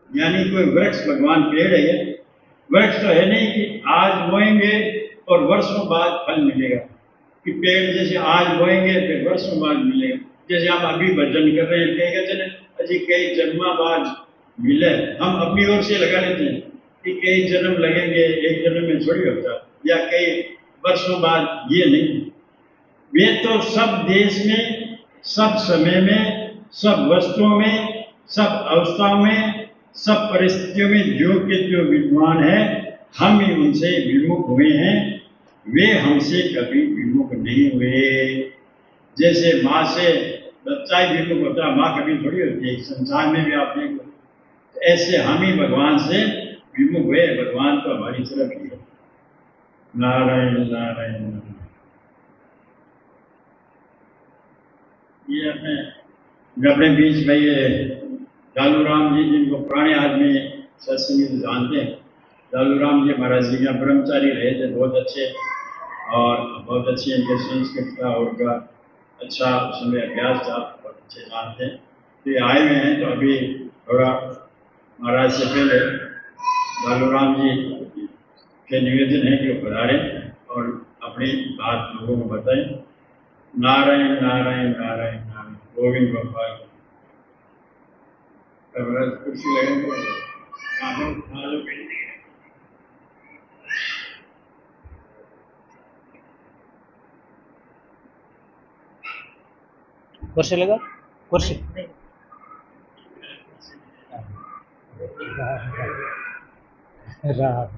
यानी कोई वृक्ष भगवान पेड़ है ये। वृक्ष तो है नहीं कि आज बोएंगे और वर्षों बाद फल मिलेगा, कि पेड़ जैसे आज बोएंगे फिर वर्षों बाद मिलेगा। जैसे आप अभी भजन कर रहे हैं, कहेगा चले अजी कई जन्मा बाद मिले, हम अपनी ओर से लगा लेते हैं कि कई जन्म लगेंगे, एक जन्म में थोड़ी होता, या कई वर्षों बाद, ये नहीं। वे तो सब देश में, सब समय में, सब वस्तुओं में, सब अवस्थाओं में, सब परिस्थितियों में जो के जो विद्वान है, हम ही उनसे विमुख हुए हैं, वे हमसे कभी विमुख नहीं हुए। जैसे माँ से बच्चा ही विमुख होता है, माँ कभी थोड़ी होती है, संसार में भी आप देखो, ऐसे हम ही भगवान से विमुख हुए। भगवान तो हमारी तरफ ही है। नारायण नारायण नारायण। ये अपने बीच में ये लालू राम जी, जिनको पुराने आदमी सत्संगी से जानते हैं, लालू राम जी महाराज जी यहाँ ब्रह्मचारी रहे थे, बहुत अच्छे, और बहुत अच्छी इनके संस्कृत का और का अच्छा उसमें अभ्यास था, बहुत अच्छे जानते हैं। तो ये आए हुए हैं, तो अभी थोड़ा महाराज से पहले लालू राम जी के निवेदन है कि वो पधारें और अपनी बात लोगों को बताएं। नारायण नारायण नारायण नारायण, गोविंद गोपाल। कुर्सी लगेंगे कुर्सी लगा, कुर्सी रात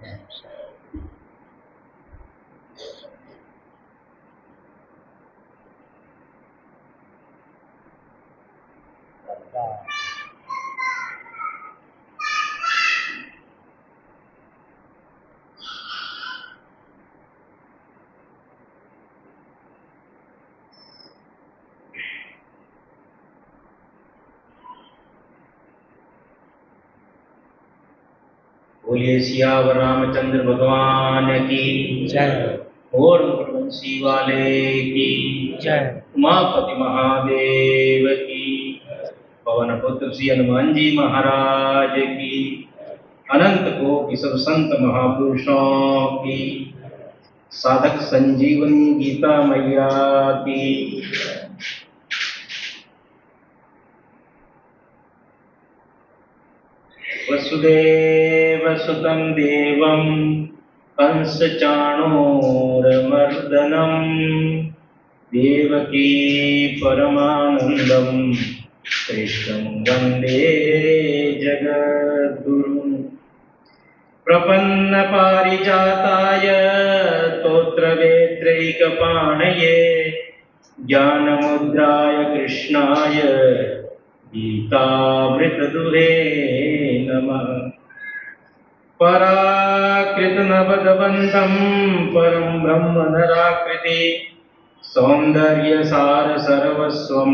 बोलिए सियावर रामचंद्र भगवान की जय, और वंशी वाले की जय, उमापति महादेव की, पवन पुत्र श्री हनुमान जी महाराज की, अनंत कोटि सब संत महापुरुषों की, साधक संजीवनी गीता मैया की। वसुदेव सुतं देवं कंस चाणूरमर्दनं देवकी परमानंदं कृष्णं वंदे जगद्गुरुं। प्रपन्न पारिजाताय स्तोत्रवेत्रैकपाणये ज्ञानमुद्राय कृष्णाय गीतामृतदुहे नमः। पराकृतनवदवन्तं परं ब्रह्म नराकृति सौन्दर्यसार सर्वस्वं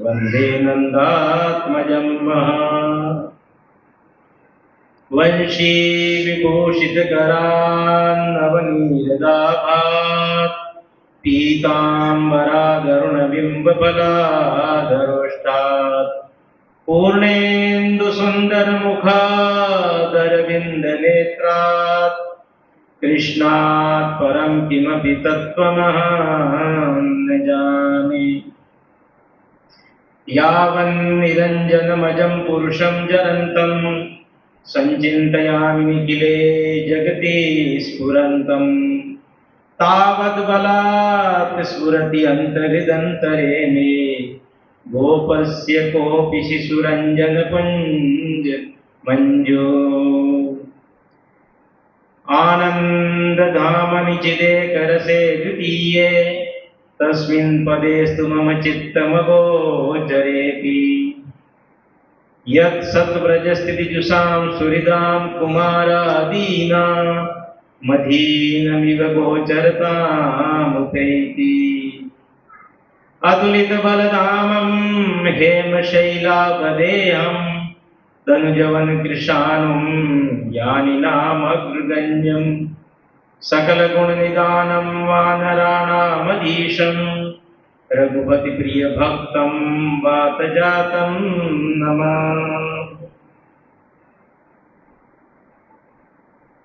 वन्दे नन्दात्मजं महा। वंशी विभूषितकरान्नवनीरदाभात् पीताम्बरादरुणबिम्बफलाधरोष्टात् पूर्णेन्दुसुन्दरमुखादरविन्दनेत्रात् कृष्णात् परं किमपि तत्त्वमहं न जाने। यावन्निरञ्जनमजं पुरुषं जरन्तं सञ्चिन्तयामि निखिले जगति स्फुरन्तं तावद्बलात् स्फुरति अन्तर्हृदन्तरे मे गोपस्य कोऽपि शिशुरञ्जनपुञ्ज मञ्जो। आनन्दधामनिचिदेकरसे द्वितीये तस्मिन् पदेस्तु मम चित्तमगोचरेति। यत् सत्व्रजस्थितिजुषां सुहृदां कुमारादीना मधीनमिव गोचरतामुपैति। अतुलितबलधामं हेमशैलापदेहं तनुजवनकृशानुं ज्ञानिनामग्रगण्यं सकलगुणनिधानं वानराणामधीशं रघुपतिप्रियभक्तं वातजातं नमः।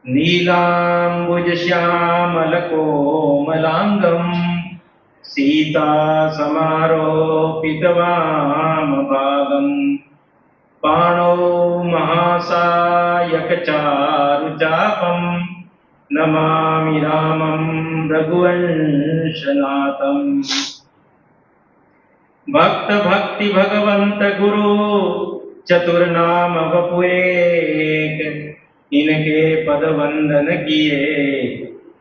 नीलाम्बुजश्यामलकोमलाङ्गम् सीता समारोपितवामभागम् पाणौ महासायकचारुचापम् नमामि रामं रघुवंशनाथम्। भक्त भक्ति भगवंत गुरु चतुर्नाम वपुएक इनके पद वंदन किए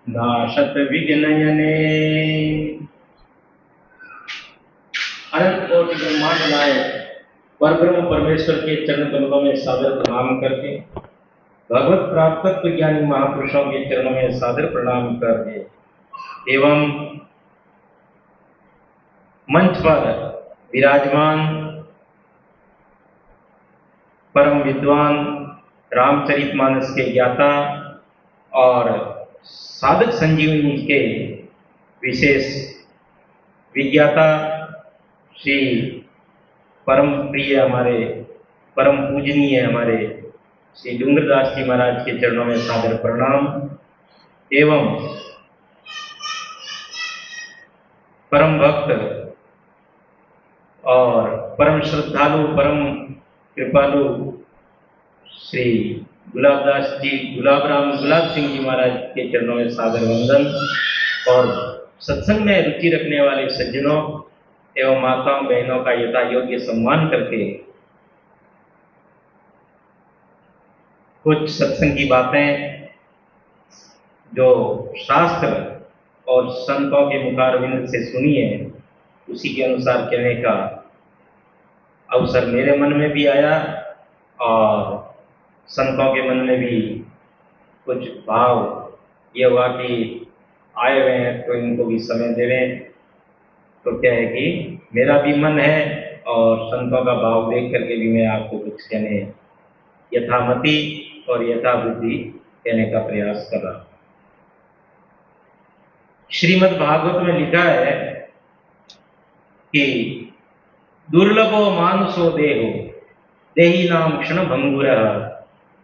नाशत विघ्नयने। अनंत कोटि ब्रह्मांड नायक परब्रह्म परमेश्वर के चरण कमलों में सादर प्रणाम करके भगवत प्राप्त ज्ञानी महापुरुषों के चरणों में सादर प्रणाम करके एवं मंच पर विराजमान परम विद्वान रामचरितमानस के ज्ञाता और साधक संजीवनी के विशेष विज्ञाता श्री परम प्रिय हमारे परम पूजनीय हमारे श्री डूंगरदास जी महाराज के चरणों में सादर प्रणाम एवं परम भक्त और परम श्रद्धालु परम कृपालु श्री गुलाब सिंह जी महाराज के चरणों में सादर वंदन और सत्संग में रुचि रखने वाले सज्जनों एवं माताओं बहनों का यथा योग्य सम्मान करके कुछ सत्संग की बातें जो शास्त्र और संतों के मुखारविंद से सुनी है उसी के अनुसार कहने का अवसर मेरे मन में भी आया और संतों के मन में भी कुछ भाव ये हुआ कि आए हुए हैं तो इनको भी समय दे रहे हैं। तो क्या है कि मेरा भी मन है और संतों का भाव देख करके भी मैं आपको कुछ कहने यथामति और यथाबुद्धि कहने का प्रयास कर रहा हूं। श्रीमद् भागवत में लिखा है कि दुर्लभो मानुषो देहो देही नाम क्षण भंगुर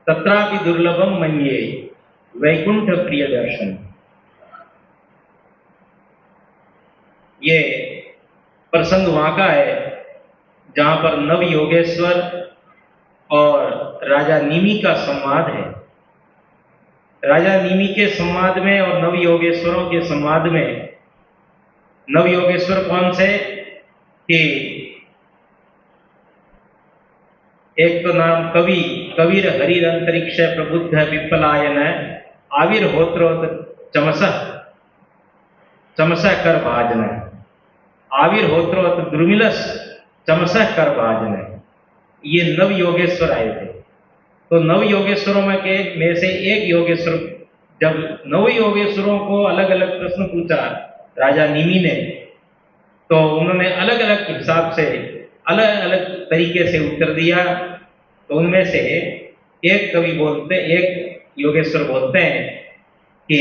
तत्रापि दुर्लभम मन्ये वैकुंठ प्रिय दर्शन। ये प्रसंग वहां का है जहां पर नव योगेश्वर और राजा निमि का संवाद है। राजा निमि के संवाद में और नव योगेश्वरों के संवाद में नव योगेश्वर कौन से कि एक तो नाम कविर हरिर अंतरिक्ष प्रबुद्ध विपलायन आविर्होत्रोत चमसः कर भाजन आविर्होत्रोत द्रुमिलस चमसः कर भाजन। ये नव योगेश्वर आए थे। तो नव योगेश्वरों में से एक योगेश्वर, जब नव योगेश्वरों को अलग अलग प्रश्न पूछा राजा निमि ने तो उन्होंने अलग अलग हिसाब से अलग अलग तरीके से उत्तर दिया। तो उनमें से एक योगेश्वर बोलते हैं कि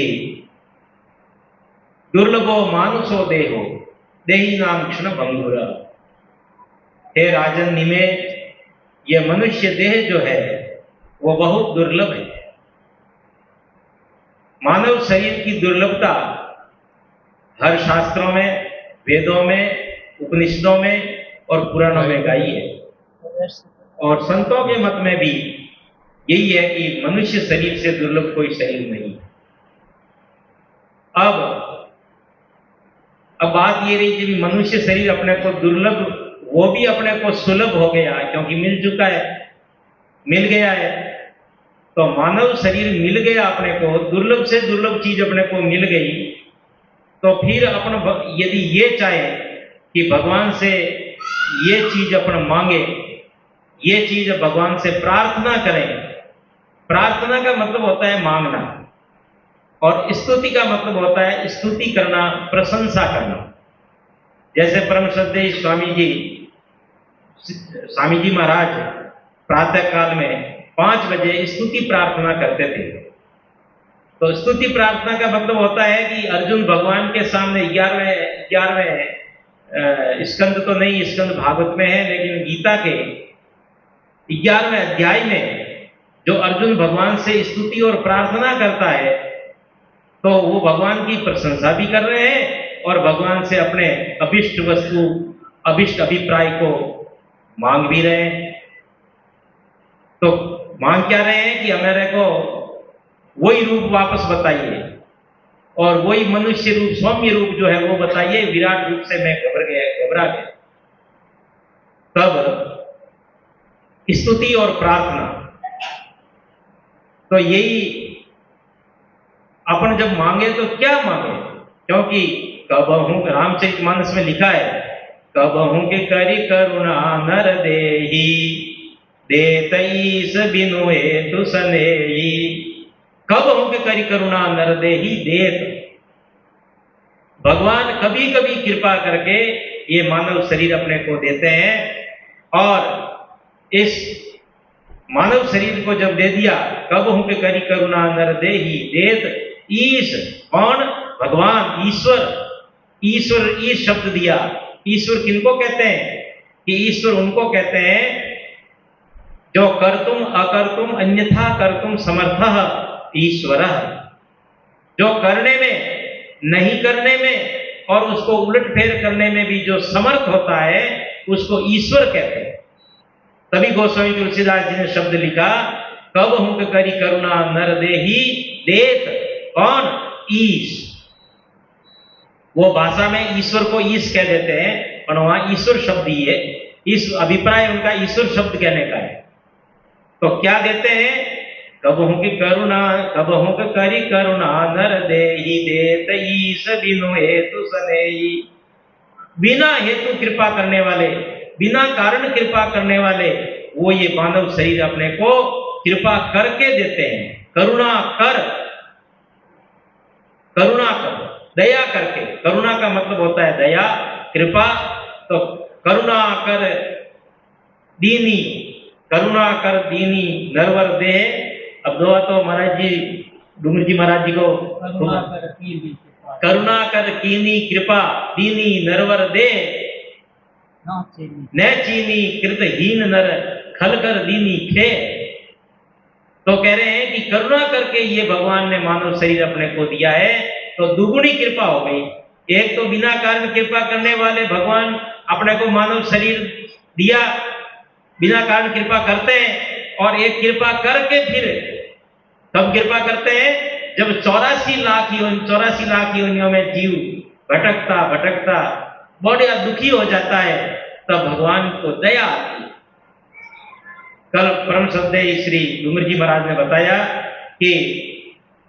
दुर्लभो मानुषो देहो देही नाम क्षण भंगुर। हे राजन निमे, ये मनुष्य देह जो है वो बहुत दुर्लभ है। मानव शरीर की दुर्लभता हर शास्त्रों में, वेदों में, उपनिषदों में और पुराणों में गाई है और संतों के मत में भी यही है कि मनुष्य शरीर से दुर्लभ कोई शरीर नहीं। अब बात ये रही कि मनुष्य शरीर अपने को दुर्लभ, वो भी अपने को सुलभ हो गया क्योंकि मिल गया है। तो मानव शरीर मिल गया अपने को, दुर्लभ से दुर्लभ चीज अपने को मिल गई। तो फिर अपन यदि ये चाहे कि भगवान से ये चीज अपन मांगे, ये चीज भगवान से प्रार्थना करें। प्रार्थना का मतलब होता है मांगना और स्तुति का मतलब होता है स्तुति करना, प्रशंसा करना। जैसे परम श्रद्धेय स्वामी जी महाराज प्रातः काल में 5 बजे स्तुति प्रार्थना करते थे। तो स्तुति प्रार्थना का मतलब होता है कि अर्जुन भगवान के सामने 11वें स्कंद तो नहीं, स्कंद भागवत में है, लेकिन गीता के 11वें अध्याय में जो अर्जुन भगवान से स्तुति और प्रार्थना करता है तो वो भगवान की प्रशंसा भी कर रहे हैं और भगवान से अपने अभिष्ट वस्तु, अभिष्ट अभिप्राय को मांग भी रहे हैं। तो मांग क्या रहे हैं कि हमारे को वही रूप वापस बताइए और वही मनुष्य रूप, सौम्य रूप जो है वो बताइए, विराट रूप से मैं घबरा गया। तब स्तुति और प्रार्थना, तो यही अपन जब मांगे तो क्या मांगे, क्योंकि कबहू रामचरितमानस में लिखा है, कबहू के करि करुणा नर देहि देतईस बिनु हेतु सनेहि। कबहू के करि करुणा नर देहि देत, भगवान कभी कभी कृपा करके ये मानव शरीर अपने को देते हैं और इस मानव शरीर को जब दे दिया, कबहू के करि करुणा नर देहि देत ईश, कौन? भगवान, ईश्वर। ईश्वर ईश शब्द दिया। ईश्वर किनको कहते हैं? कि ईश्वर उनको कहते हैं जो कर्तुम अकर्तुम अन्यथा कर्तुम समर्थः ईश्वर। जो करने में, नहीं करने में और उसको उलट फेर करने में भी जो समर्थ होता है उसको ईश्वर कहते हैं। तभी गोस्वामी तुलसीदास जी ने शब्द लिखा, कबहू के करि करुणा नर देहि देत, कौन? ईश। वो भाषा में ईश्वर को ईश कह देते हैं और वहां ईश्वर शब्द ही है, इस अभिप्राय उनका ईश्वर शब्द कहने का है। तो क्या देते हैं? कबहू की करुणा, कबहू के करि करुणा नर देहि देत ईश बिनु हेतु सनेहि। बिना हेतु कृपा करने वाले, बिना कारण कृपा करने वाले, वो ये मानव शरीर अपने को कृपा करके देते हैं। करुणा कर, करुणा कर, दया करके। करुणा का मतलब होता है दया, कृपा। तो करुणा कर दीनी, करुणा कर दीनी नरवर दे। अब दो तो महाराज जी, डूंगर जी महाराज जी को, करुणा कर कीनी कृपा दीनी नरवर दे, न चीनी कृतहीन नर खल कर दीनी खे। तो कह रहे हैं कि करुणा करके ये भगवान ने मानव शरीर अपने को दिया है तो दुगुनी कृपा हो गई। एक तो बिना कारण कृपा करने वाले भगवान अपने को मानव शरीर दिया, बिना कारण कृपा करते हैं, और एक कृपा करके फिर कब कृपा करते हैं? जब 84 लाख योनियों में जीव भटकता भटकता बड़ा दुखी हो जाता है, तब भगवान को दया आती है। कल परम श्रद्धेय श्री डूंगर जी महाराज ने बताया कि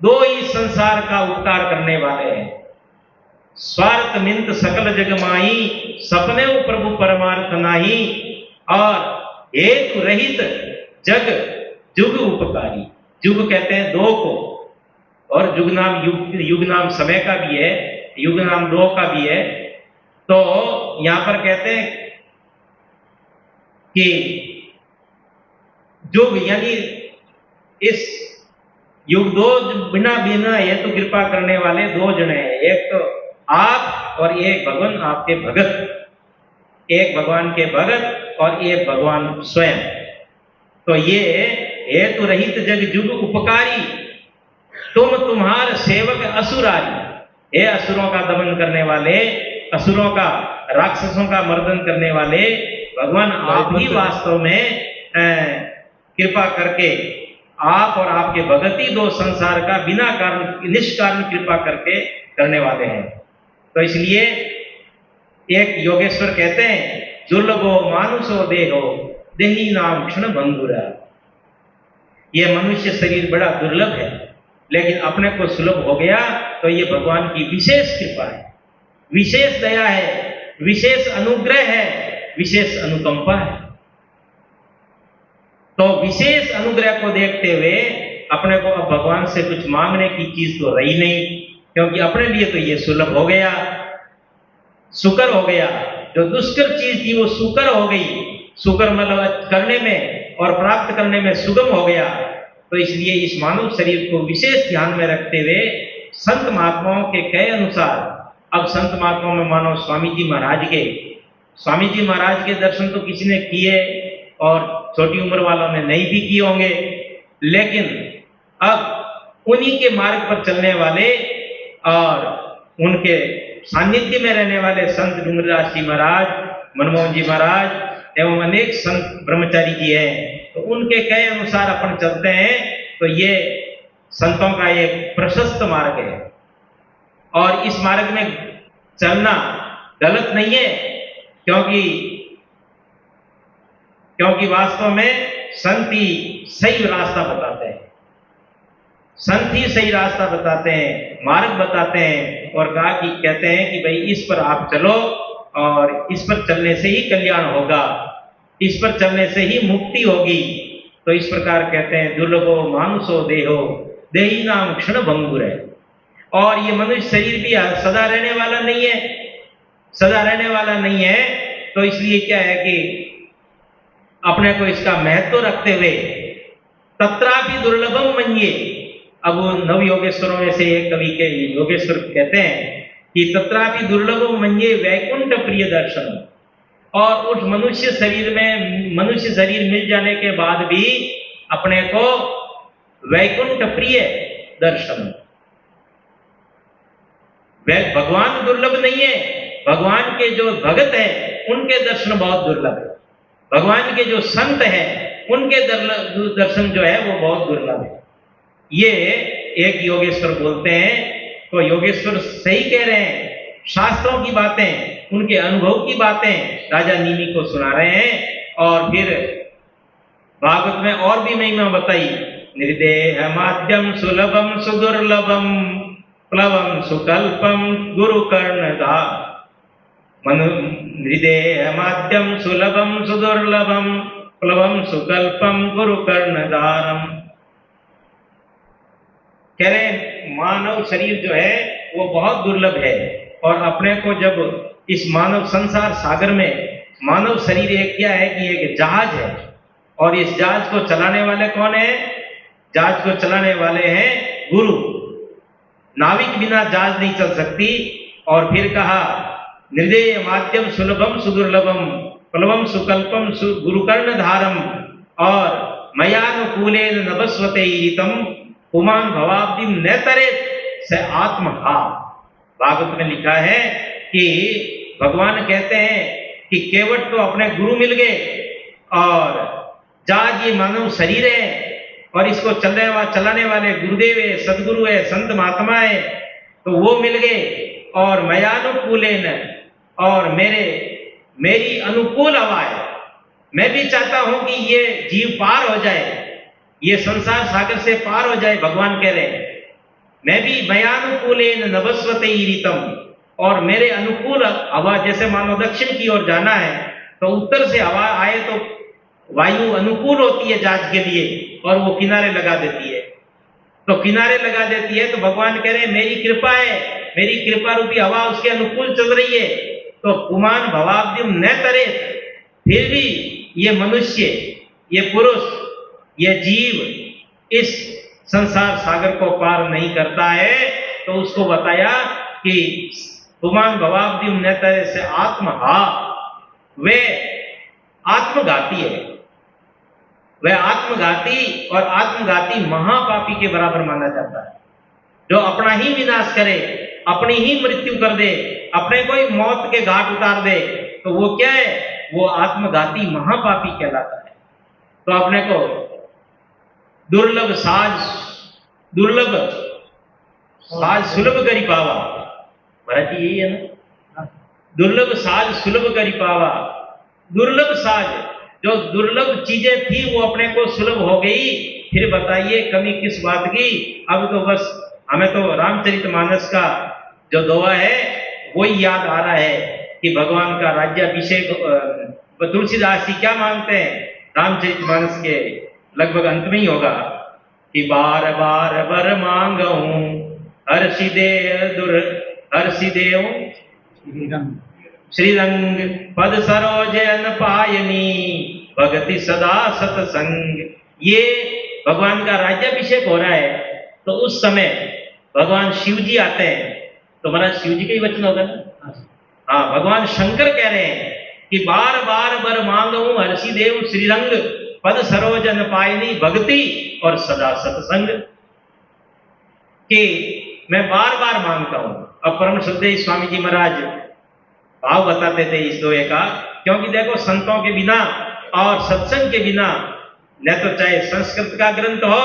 दो ही संसार का उपकार करने वाले हैं, स्वार्थ मिंत सकल जग माही सपने प्रभु परमार्थ नाही, और हेतु रहित जग जुग उपकारी। जुग कहते हैं दो को, और जुग नाम युग नाम समय का भी है, युग नाम दो का भी है। तो यहां पर कहते हैं कि जुग यानी इस युग दो, बिना बिना ये तो कृपा करने वाले दो जने हैं, एक तो आप और एक भगवान आपके भगत, एक भगवान के भगत और एक भगवान स्वयं। तो ये हेतु रहित जग जुग उपकारी, तुम तुम्हार सेवक असुरारी। हे असुरों का दमन करने वाले, असुरों का, राक्षसों का मर्दन करने वाले भगवान, आप ही वास्तव में कृपा करके, आप और आपके भगत ही दो संसार का बिना कारण निष्कारण कृपा करके करने वाले हैं। तो इसलिए एक योगेश्वर कहते हैं, दुर्लभो मानुषो देहो देही नाम क्षण भंगुरा। ये मनुष्य शरीर बड़ा दुर्लभ है, लेकिन अपने को सुलभ हो गया तो ये भगवान की विशेष कृपा है, विशेष दया है, विशेष अनुग्रह है, विशेष अनुकंपा है। तो विशेष अनुग्रह को देखते हुए अपने को अब भगवान से कुछ मांगने की चीज तो रही नहीं, क्योंकि अपने लिए तो ये सुलभ हो गया, सुकर हो गया। जो दुष्कर चीज थी वो सुकर हो गई, सुकर मतलब करने में और प्राप्त करने में सुगम हो गया। तो इसलिए इस मानव शरीर को विशेष ध्यान में रखते हुए संत महात्माओं के कहे अनुसार, अब संत महात्माओं में मानो स्वामी जी महाराज के दर्शन तो किसी ने किए और छोटी उम्र वालों ने नहीं भी किए होंगे, लेकिन अब उन्हीं के मार्ग पर चलने वाले और उनके सानिध्य में रहने वाले संत डूंगरदास जी महाराज, मनमोहन जी महाराज एवं अनेक संत ब्रह्मचारी जी हैं, तो उनके कहे अनुसार अपन चलते हैं तो ये संतों का एक प्रशस्त मार्ग है। और इस मार्ग में चलना गलत नहीं है, क्योंकि वास्तव में संत ही सही रास्ता बताते हैं, संत ही सही रास्ता बताते हैं, मार्ग बताते हैं। और कहा कि कहते हैं कि भाई इस पर आप चलो और इस पर चलने से ही कल्याण होगा, इस पर चलने से ही मुक्ति होगी। तो इस प्रकार कहते हैं दुर्लभो मानुषो देहो देही नाम क्षण भंगुर है। और ये मनुष्य शरीर भी सदा रहने वाला नहीं है, सदा रहने वाला नहीं है। तो इसलिए क्या है कि अपने को इसका महत्व रखते हुए तत्रापि दुर्लभम मन्ये। अब नव योगेश्वरों में से एक कवि के योगेश्वर कहते हैं कि तत्रापि दुर्लभम मन्ये वैकुंठ प्रिय दर्शन। और उस मनुष्य शरीर मिल जाने के बाद भी अपने को वैकुंठ प्रिय दर्शन। भगवान दुर्लभ नहीं है, भगवान के जो भगत है उनके दर्शन बहुत दुर्लभ है, भगवान के जो संत हैं उनके दर्शन जो है वो बहुत दुर्लभ है। ये एक योगेश्वर बोलते हैं। तो योगेश्वर सही कह रहे हैं, शास्त्रों की बातें, उनके अनुभव की बातें राजा नीमि को सुना रहे हैं। और फिर भागवत में और भी महिमा बताई, निर्देह माध्यम सुलभम सुदुर्लभम प्लवम सुकल्पम गुरु कर्णधा। निर्देह माध्यम सुलभम सुदुर्लभम प्लवम सुकल्पम गुरु कर्णधारम। कह रहे मानव शरीर जो है वो बहुत दुर्लभ है। और अपने को जब इस मानव संसार सागर में मानव शरीर एक क्या है कि एक जहाज है, और इस जहाज को चलाने वाले कौन है? जहाज को चलाने वाले हैं गुरु। नाविक बिना जहाज नहीं चल सकती। और फिर कहा निर्देय माध्यम सुलभम सुदुर्लभम प्लवम सुकल्पम गुरुकर्ण धारम और मयानुकूलेन नभस्वते ईरितम पुमान भवाब्दिम न तरे स आत्महा। भागवत में लिखा है कि भगवान कहते हैं कि केवट तो अपने गुरु मिल गए, और जहाज ये मानव शरीर है और इसको चलाने वाले गुरुदेव है, सदगुरु है, संत महात्मा है, तो वो मिल गए। और मयानुकूलेन, और मेरी अनुकूल हवा है। मैं भी चाहता हूं कि ये जीव पार हो जाए, ये संसार सागर से पार हो जाए। भगवान कह रहे हैं मैं भी मयानुकूलेन नभस्वते ईरितम, और मेरे अनुकूल हवा, जैसे मानो दक्षिण की ओर जाना है तो उत्तर से हवा आए तो वायु अनुकूल होती है जहाज के लिए, और वो किनारे लगा देती है। तो किनारे लगा देती है तो भगवान कह रहे हैं मेरी कृपा है, मेरी कृपा रूपी हवा उसके अनुकूल चल रही है। तो पुमान भवाब्दिम न तरे, फिर भी ये मनुष्य, ये पुरुष, ये जीव इस संसार सागर को पार नहीं करता है। तो उसको बताया कि पुमान भवाब्दिम न तरे से आत्महा, वे आत्मघाती है, वह आत्मघाती, और आत्मघाती महापापी के बराबर माना जाता है। जो अपना ही विनाश करे, अपनी ही मृत्यु कर दे, अपने को ही मौत के घाट उतार दे, तो वो क्या है? वो आत्मघाती महापापी कहलाता है। तो अपने को दुर्लभ साज सुलभ करी पावा, महाराज जी यही है ना, दुर्लभ साज सुलभ करी पावा। दुर्लभ साज, जो दुर्लभ चीजें थी वो अपने को सुलभ हो गई। फिर बताइए कमी किस बात की? अब तो बस हमें तो रामचरितमानस का जो दोहा है वही याद आ रहा है कि भगवान का राज्याभिषेक। तुलसीदास जी क्या मांगते हैं? रामचरितमानस के लगभग अंत में ही होगा कि बार बार बर मांगऊं हर्षिदेव श्रीरंग पद सरोजन पायनी भगति सदा सतसंग। ये भगवान का राज्याभिषेक हो रहा है, तो उस समय भगवान शिव जी आते हैं। तो महाराज शिव जी का ही वचन होगा ना? हाँ, भगवान शंकर कह रहे हैं कि बार बार बर मांगऊं हर्षिदेव श्रीरंग पद सरोजन पायनी भक्ति और सदा सत्संग कि मैं बार बार मांगता हूं। अब परम श्रद्धेय स्वामी जी महाराज भाव बताते थे इस दोहे का, क्योंकि देखो संतों के बिना और सत्संग के बिना न तो चाहे संस्कृत का ग्रंथ हो,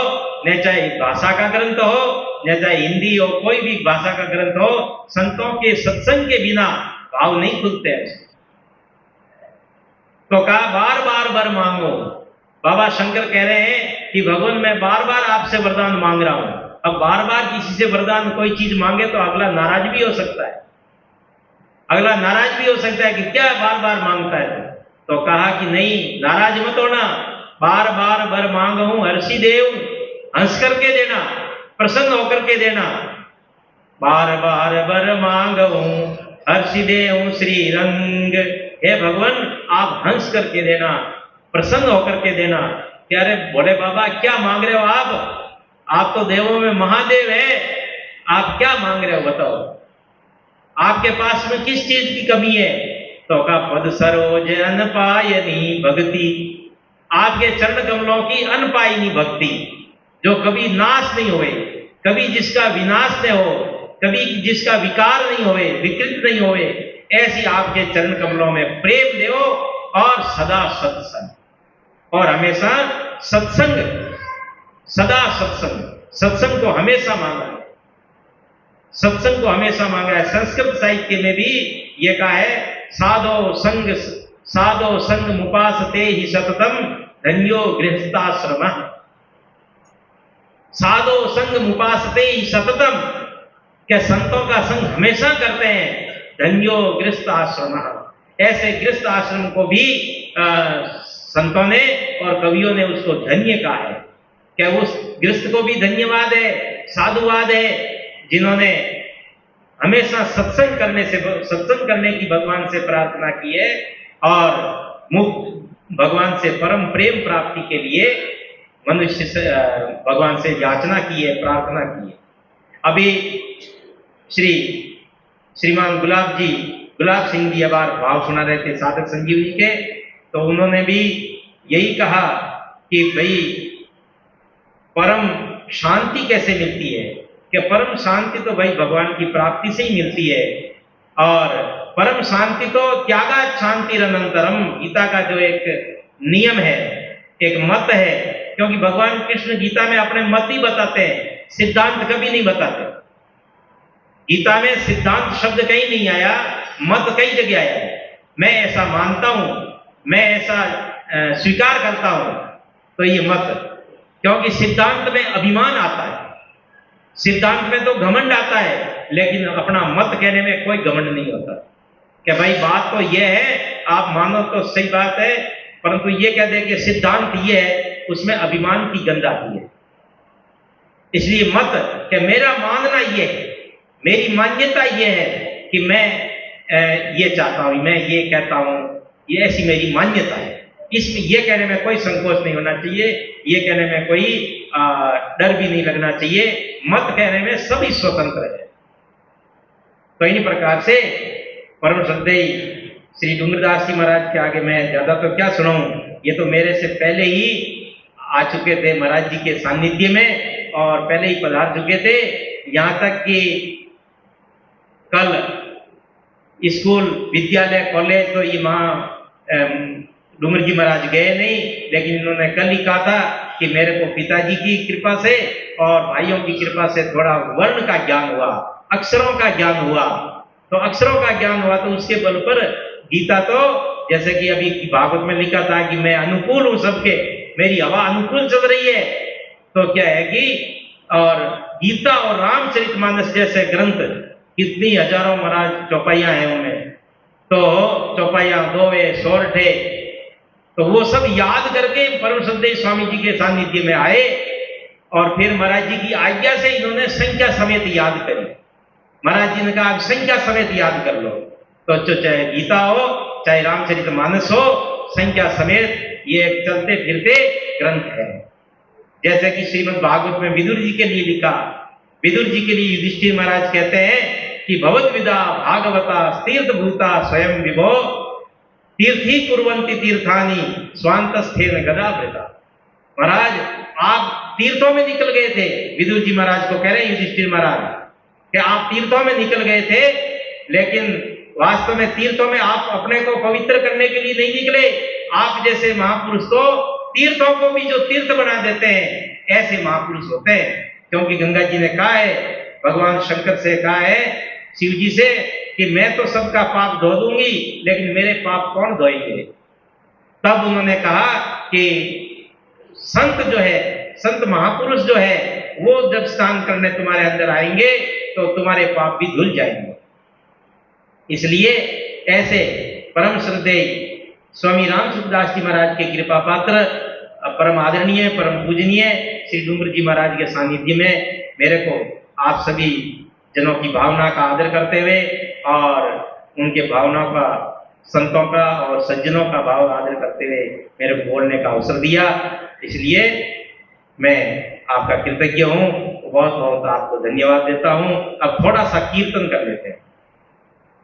न चाहे भाषा का ग्रंथ हो, न चाहे हिंदी हो, कोई भी भाषा का ग्रंथ हो, संतों के सत्संग के बिना भाव नहीं खुलते हैं। तो कहा बार बार वर मांगो। बाबा शंकर कह रहे हैं कि भगवान मैं बार बार आपसे वरदान मांग रहा हूं। अब बार बार किसी से वरदान कोई चीज मांगे तो अगला नाराज भी हो सकता है, अगला नाराज भी हो सकता है कि क्या बार बार मांगता है। तो कहा कि नहीं, नाराज मत होना, बार बार वर मांग हूं हर्षि देव, हंस करके देना, प्रसन्न होकर के देना। बार बार वर मांग हूं हर्षि देव श्री रंग, हे भगवान आप हंस करके देना, प्रसन्न होकर के देना। कह रहे बोले बाबा क्या मांग रहे हो आप तो देवों में महादेव है, आप क्या मांग रहे हो बताओ, आपके पास में किस चीज की कमी है। तो कहा पद सरोज अनपायनी भक्ति, आपके चरण कमलों की अनपायनी भक्ति जो कभी नाश नहीं हुए, कभी जिसका विनाश नहीं हो, कभी जिसका विकार नहीं होए, विकृत नहीं होए, ऐसी आपके चरण कमलों में प्रेम देव और सदा सत्संग, और हमेशा सत्संग, सदा सत्संग, सत्संग को हमेशा मांगा है, सत्संग को हमेशा मांगा है। संस्कृत साहित्य में भी ये कहा है साधो संग मुपासते ही सततम धन्यो गृहस्थाश्रम। साधो संग मुपासते ही सततम, क्या संतों का संग हमेशा करते हैं, धन्यो गृहस्थ आश्रम, ऐसे गृहस्थ आश्रम को भी संतों ने और कवियों ने उसको धन्य कहा है। क्या उस गृहस्थ को भी धन्यवाद है, साधुवाद है, जिन्होंने हमेशा सत्संग करने की भगवान से प्रार्थना की है और मुक्त भगवान से परम प्रेम प्राप्ति के लिए मनुष्य से भगवान से याचना की है, प्रार्थना की है। अभी श्रीमान गुलाब सिंह जी अबार भाव सुना रहे थे साधक संजीव जी के, तो उन्होंने भी यही कहा कि भाई परम शांति कैसे मिलती है, कि परम शांति तो भाई भगवान की प्राप्ति से ही मिलती है, और परम शांति तो त्यागात् शांतिरनंतरम, गीता का जो एक नियम है, एक मत है, क्योंकि भगवान कृष्ण गीता में अपने मत ही बताते हैं, सिद्धांत कभी नहीं बताते। गीता में सिद्धांत शब्द कहीं नहीं आया, मत कई जगह आया है। मैं ऐसा मानता हूं, मैं ऐसा स्वीकार करता हूं, तो ये मत, क्योंकि सिद्धांत में अभिमान आता है, सिद्धांत में तो घमंड आता है, लेकिन अपना मत कहने में कोई घमंड नहीं होता कि भाई बात तो ये है, आप मानो तो सही बात है, परंतु ये कह दे कि सिद्धांत ये है, उसमें अभिमान की गंध आती है। इसलिए मत कि मेरा मानना ये है, मेरी मान्यता ये है कि मैं ये चाहता हूं, मैं ये कहता हूं, ये ऐसी मेरी मान्यता है। इसमें ये कहने में कोई संकोच नहीं होना चाहिए, ये कहने में कोई डर भी नहीं लगना चाहिए, मत कहने में सभी स्वतंत्र है। तो इन्हीं प्रकार से परम श्रद्धेय श्री डूंगरदास जी महाराज के आगे मैं ज्यादा तो क्या सुनाऊं, ये तो मेरे से पहले ही आ चुके थे महाराज जी के सानिध्य में और पहले ही पधार चुके थे। यहां तक कि कल स्कूल, विद्यालय, कॉलेज तो ये वहां डूंगर जी महाराज गए नहीं, लेकिन इन्होंने कल ही कहा था कि मेरे को पिताजी की कृपा से और भाइयों की कृपा से थोड़ा वर्ण का ज्ञान हुआ, अक्षरों का ज्ञान हुआ। तो अक्षरों का ज्ञान हुआ तो उसके बल पर गीता, तो जैसे कि अभी भागवत में लिखा था कि मैं अनुकूल हूं सबके, मेरी हवा अनुकूल चल रही है। तो क्या है कि और गीता और रामचरितमानस जैसे ग्रंथ, कितनी हजारों महाराज चौपाइयां हैं उनमें, तो चौपाइयां, दोहे, सोरठे, तो वो सब याद करके परम श्रद्धेय स्वामी जी के सानिध्य में आए और फिर महाराज जी की आज्ञा से इन्होंने संख्या समेत याद करी। महाराज जी ने कहा आप संख्या समेत याद कर लो। तो चाहे गीता हो, चाहे रामचरितमानस हो, संख्या समेत ये एक चलते फिरते ग्रंथ है। जैसे कि श्रीमद् भागवत में विदुर जी के लिए लिखा, विदुर जी के लिए युधिष्ठिर महाराज कहते हैं कि भगवद विदा भागवता तीर्थभूता स्वयं विभो तीर्थी कुर्वन्ति तीर्थानि स्वांतस्थेन गदावृता। महाराज आप तीर्थों में निकल गए थे, विदुर जी महाराज को कह रहे हैं युधिष्ठिर महाराज कि आप तीर्थों में निकल गए थे, लेकिन वास्तव में तीर्थों में आप अपने को पवित्र करने के लिए नहीं निकले। आप जैसे महापुरुष तो तीर्थों को भी जो तीर्थ बना देते हैं ऐसे महापुरुष होते हैं। क्योंकि गंगा जी ने कहा है, भगवान शंकर से कहा है शिव जी से कि मैं तो सबका पाप धो दूंगी, लेकिन मेरे पाप कौन धोएंगे। तब उन्होंने कहा कि संत जो है, संत महापुरुष जो है, वो जब स्नान करने तुम्हारे अंदर आएंगे तो तुम्हारे पाप भी धुल जाएंगे। इसलिए ऐसे परम श्रद्धेय स्वामी राम सुखदास जी महाराज के कृपा पात्र, परम आदरणीय, परम पूजनीय श्री डूंगर जी महाराज के सानिध्य में मेरे को आप सभी जनों की भावना का आदर करते हुए और उनके भावनाओं का, संतों का और सज्जनों का भाव आदर करते हुए मेरे को बोलने का अवसर दिया, इसलिए मैं आपका कृतज्ञ हूँ। बहुत बहुत आपको धन्यवाद देता हूँ। अब थोड़ा सा कीर्तन कर लेते हैं।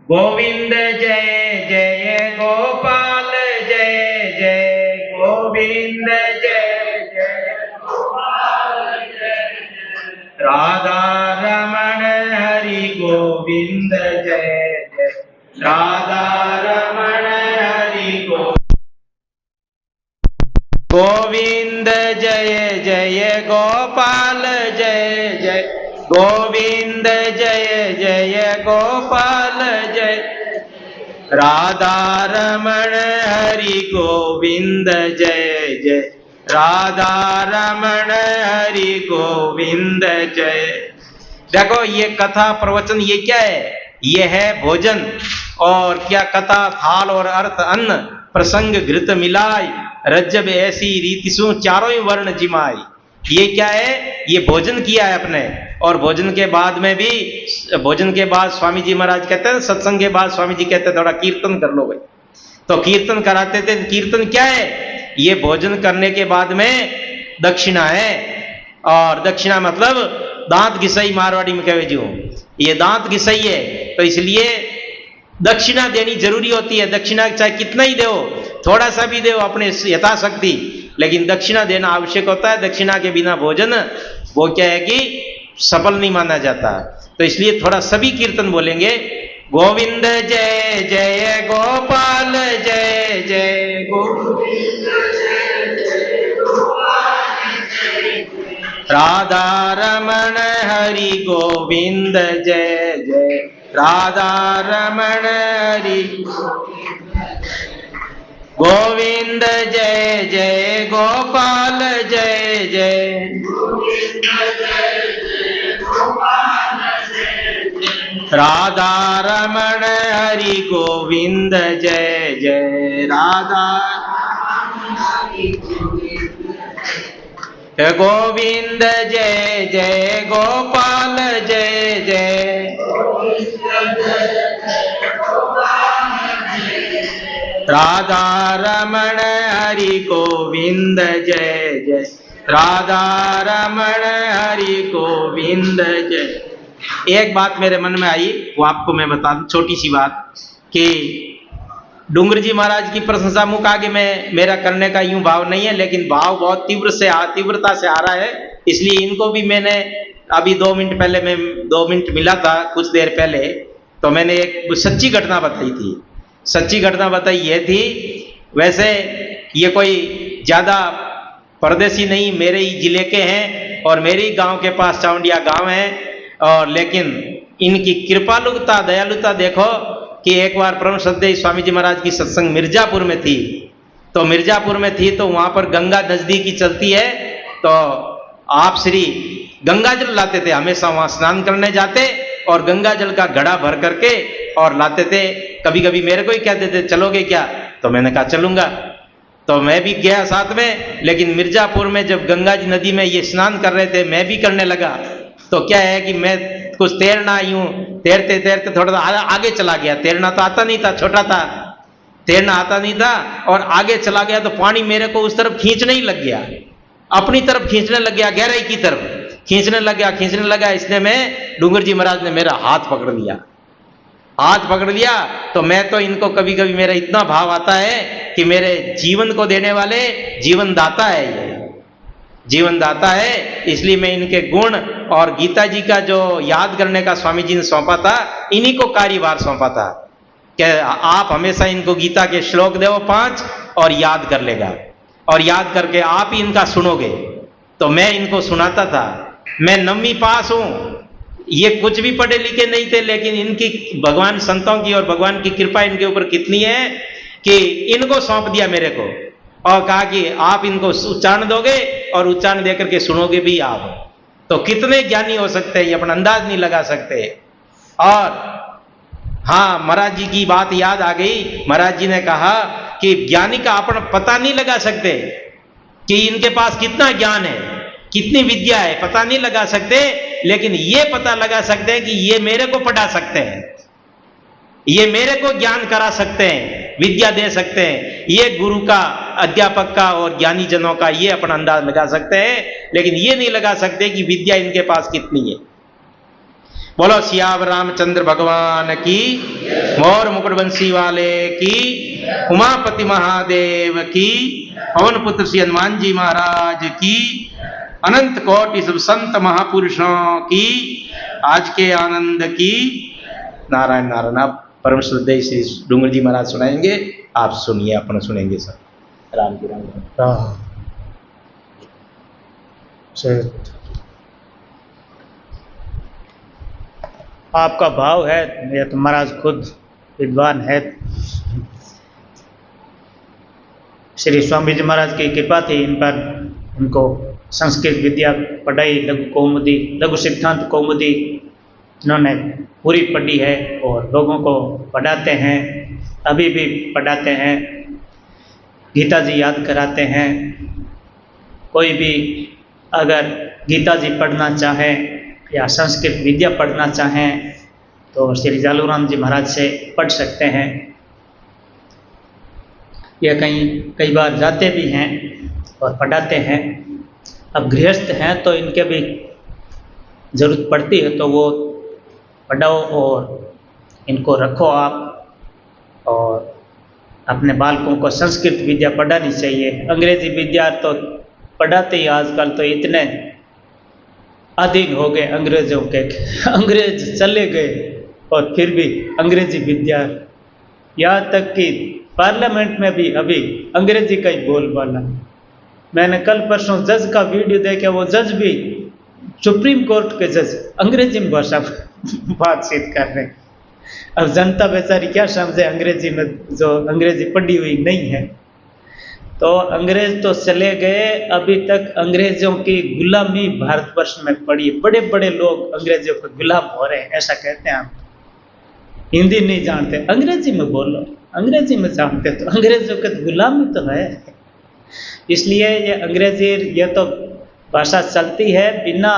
गोविंद जय जय गोपाल जय जय गोविंद जय जय गोपाल जय जय राधा रमण हरि गोविंद जय जय राधा रमण हरि गोविंद जय जय गोपाल जय जय गोविंद जय जय गोपाल जय राधा रमण हरि गोविंद जय जय राधा रमण हरि गोविंद जय। देखो ये कथा प्रवचन ये क्या है? ये है भोजन। और क्या कथा थाल और अर्थ अन्न प्रसंग घृत मिलाई रज्जब ऐसी रीतिसु चारों ही वर्ण जिमाई। ये क्या है? ये भोजन किया है अपने। और भोजन के बाद में भी, भोजन के बाद स्वामी जी महाराज कहते हैं, सत्संग के बाद स्वामी जी कहते हैं थोड़ा कीर्तन कर लो भाई, तो कीर्तन कराते थे। कीर्तन क्या है? ये भोजन करने के बाद में दक्षिणा है। और दक्षिणा मतलब दांत घिसाई, मारवाड़ी में कहे जो ये दांत घिसाई है, तो इसलिए दक्षिणा देनी जरूरी होती है। दक्षिणा चाहे कितना ही दो, थोड़ा सा भी दो अपने यथाशक्ति, लेकिन दक्षिणा देना आवश्यक होता है। दक्षिणा के बिना भोजन वो क्या है कि सफल नहीं माना जाता। तो इसलिए थोड़ा सभी कीर्तन बोलेंगे। गोविंद जय जय गोपाल जय जय गोविंद जय जय गोपाल जय राधा रमण हरि गोविंद जय जय राधा रमण हरि गोविंद जय जय गोपाल जय जय राधा रमण हरि गोविंद जय जय राधा गोविंद जय जय गोपाल जय जय राधा रमण हरि गोविंद जय जय राधा रमण हरि गोविंद जय। एक बात मेरे मन में आई, वो आपको मैं बता दूं, छोटी सी बात, कि डूंगर जी महाराज की प्रशंसा मुख आगे में मेरा करने का यूं भाव नहीं है, लेकिन भाव बहुत तीव्रता से आ रहा है। इसलिए इनको भी मैंने अभी 2 मिनट पहले, मैं 2 मिनट मिला था कुछ देर पहले, तो मैंने एक सच्ची घटना बताई थी। सच्ची घटना बताई ये थी, वैसे ये कोई ज़्यादा परदेसी नहीं, मेरे ही जिले के हैं और मेरे ही गाँव के पास चावंडिया गाँव है। और लेकिन इनकी कृपालुता, दयालुता देखो कि एक बार परम श्रद्धेय स्वामी जी महाराज की सत्संग मिर्जापुर में थी। तो मिर्जापुर में थी तो वहाँ पर गंगा नजदीकी चलती है, तो आप श्री गंगा जल लाते थे, हमेशा वहाँ स्नान करने जाते और गंगा जल का घड़ा भर करके और लाते थे। कभी कभी मेरे को ही कहते थे चलोगे क्या, तो मैंने कहा चलूंगा। तो मैं भी गया साथ में। लेकिन मिर्जापुर में जब गंगा जी नदी में ये स्नान कर रहे थे, मैं भी करने लगा। तो क्या है कि मैं कुछ तैरना, यूं तैरते तैरते थोड़ा सा आगे चला गया। तैरना तो आता नहीं था, छोटा था, तैरना आता नहीं था, और आगे चला गया तो पानी मेरे को उस तरफ खींचने ही लग गया, अपनी तरफ खींचने लग गया, गहराई की तरफ खींचने लग गया। इसने में डूंगर जी महाराज ने मेरा हाथ पकड़ लिया हाथ पकड़ लिया तो मैं तो इनको कभी कभी मेरा इतना भाव आता है कि मेरे जीवन को देने वाले जीवन दाता है, ये जीवन दाता है। इसलिए मैं इनके गुण और गीता जी का जो याद करने का स्वामी जी ने सौंपा था, इन्हीं को कार्यभार सौंपा था कि आप हमेशा इनको गीता के श्लोक दो 5 और याद कर लेगा, और याद करके आप ही इनका सुनोगे। तो मैं इनको सुनाता था। मैं 9वीं पास हूं, ये कुछ भी पढ़े लिखे नहीं थे, लेकिन इनकी भगवान संतों की और भगवान की कृपा इनके ऊपर कितनी है कि इनको सौंप दिया मेरे को और कहा कि आप इनको उच्चारण दोगे और उच्चारण देकर के सुनोगे भी आप। तो कितने ज्ञानी हो सकते हैं ये अपन अंदाज नहीं लगा सकते। और हाँ, महाराज जी की बात याद आ गई। महाराज जी ने कहा कि ज्ञानी का अपन पता नहीं लगा सकते कि इनके पास कितना ज्ञान है, कितनी विद्या है, पता नहीं लगा सकते, लेकिन ये पता लगा सकते हैं कि ये मेरे को पढ़ा सकते हैं, ये मेरे को ज्ञान करा सकते हैं, विद्या दे सकते हैं। ये गुरु का, अध्यापक का और ज्ञानी जनों का ये अपन अंदाज लगा सकते हैं, लेकिन ये नहीं लगा सकते कि विद्या इनके पास कितनी है। बोलो सियावर रामचंद्र भगवान की, मोर मुकुटवंशी वाले की, उमापति महादेव की, पवन पुत्र श्री हनुमान जी महाराज की, अनंत कोटि सब संत महापुरुषों की, आज के आनंद की। नारायण नारायण। आप परम श्रद्धेय श्री डूंगर जी महाराज सुनाएंगे, आप सुनिए, अपन सुनेंगे सब। राम की राम। आपका भाव है, ये तो महाराज खुद विद्वान है। श्री स्वामी जी महाराज की कृपा थी इन पर, उनको संस्कृत विद्या पढ़ाई, लघु कौमुदी, लघु सिद्धांत कौमुदी इन्होंने पूरी पढ़ी है और लोगों को पढ़ाते हैं, अभी भी पढ़ाते हैं। गीता जी याद कराते हैं। कोई भी अगर गीता जी पढ़ना चाहे या संस्कृत विद्या पढ़ना चाहें तो श्री जालूराम जी महाराज से पढ़ सकते हैं। ये कई बार जाते भी हैं और पढ़ाते हैं। अब गृहस्थ हैं तो इनके भी ज़रूरत पड़ती है तो वो पढ़ाओ और इनको रखो आप, और अपने बालकों को संस्कृत विद्या पढ़ानी चाहिए। अंग्रेजी विद्या तो पढ़ाते ही आजकल तो इतने अधीन हो गए अंग्रेजों के, अंग्रेज चले गए और फिर भी अंग्रेजी विद्या, यहाँ तक कि पार्लियामेंट में भी अभी अंग्रेजी का ही बोलबाला। मैंने कल परसों जज का वीडियो देखा, वो जज भी, सुप्रीम कोर्ट के जज अंग्रेजी में भाषा बातचीत कर रहे हैं। अब जनता बेचारी क्या समझे अंग्रेजी में, जो अंग्रेजी पढ़ी हुई नहीं है। तो अंग्रेज तो चले गए, अभी तक अंग्रेजों की गुलामी भारतवर्ष में पड़ी। बड़े बड़े लोग अंग्रेजों के गुलाम हो रहे हैं, ऐसा कहते हैं। आप हिंदी नहीं जानते, अंग्रेजी में बोलो, अंग्रेजी में जानते तो अंग्रेजों के गुलामी तो है। इसलिए ये अंग्रेजी, ये तो भाषा चलती है, बिना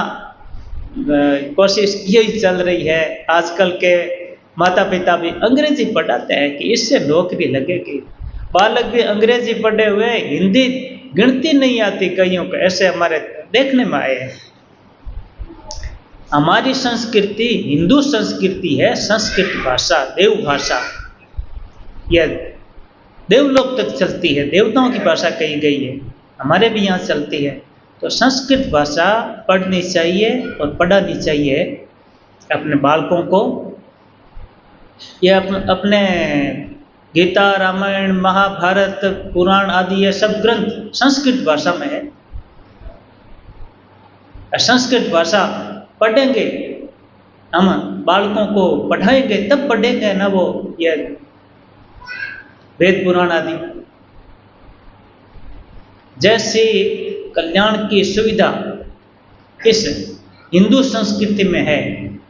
कोशिश किए ही चल रही है। आजकल के माता पिता भी अंग्रेजी पढ़ाते हैं कि इससे नौकरी लगेगी। बालक भी अंग्रेजी पढ़े हुए, हिंदी गिनती नहीं आती कईयों को, ऐसे हमारे देखने में आए हैं। हमारी संस्कृति हिंदू संस्कृति है, संस्कृत भाषा, देव भाषा, यह देवलोक तक चलती है, देवताओं की भाषा कही गई है, हमारे भी यहाँ चलती है। तो संस्कृत भाषा पढ़नी चाहिए और पढ़ानी चाहिए अपने बालकों को। यह अपने गीता, रामायण, महाभारत, पुराण आदि ये सब ग्रंथ संस्कृत भाषा में है। संस्कृत भाषा पढ़ेंगे हम, बालकों को पढ़ाएंगे तब पढ़ेंगे ना वो ये वेद पुराण आदि। जैसी कल्याण की सुविधा इस हिंदू संस्कृति में है,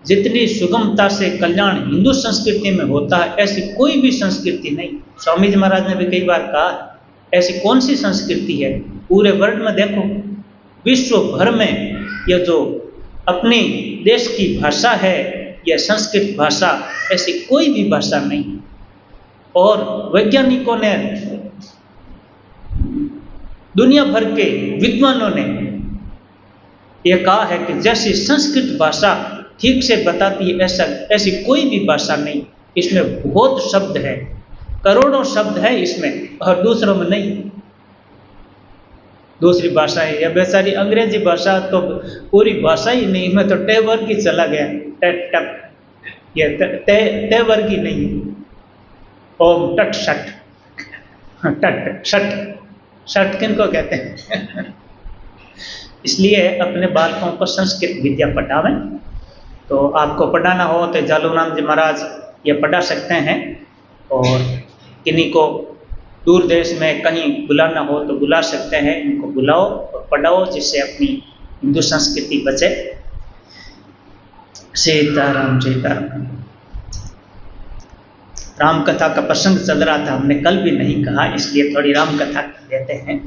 जितनी सुगमता से कल्याण हिंदू संस्कृति में होता है ऐसी कोई भी संस्कृति नहीं। स्वामी जी महाराज ने भी कई बार कहा, ऐसी कौन सी संस्कृति है पूरे वर्ल्ड में? देखो विश्व भर में यह जो अपनी देश की भाषा है, यह संस्कृत भाषा, ऐसी कोई भी भाषा नहीं। और वैज्ञानिकों ने, दुनिया भर के विद्वानों ने यह कहा है कि जैसी संस्कृत भाषा ठीक से बताती है ऐसी कोई भी भाषा नहीं। इसमें बहुत शब्द है, करोड़ों शब्द है इसमें, और दूसरों में नहीं। दूसरी भाषा है या बेचारी अंग्रेजी भाषा तो पूरी भाषा ही नहीं, मैं तो टे वर्ग ही चला गया, ये ते वर्ग ही नहीं। ओम टट शट, टट शट, शट किनको कहते हैं? इसलिए अपने बालकों को संस्कृत विद्या पढ़ावें। तो आपको पढ़ाना हो तो जालूराम जी महाराज ये पढ़ा सकते हैं, और किन्हीं को दूर देश में कहीं बुलाना हो तो बुला सकते हैं, इनको बुलाओ और पढ़ाओ, जिससे अपनी हिंदू संस्कृति बचे। सीताराम सीताराम। राम कथा का प्रसंग चल रहा था, हमने कल भी नहीं कहा, इसलिए थोड़ी राम कथा लेते हैं।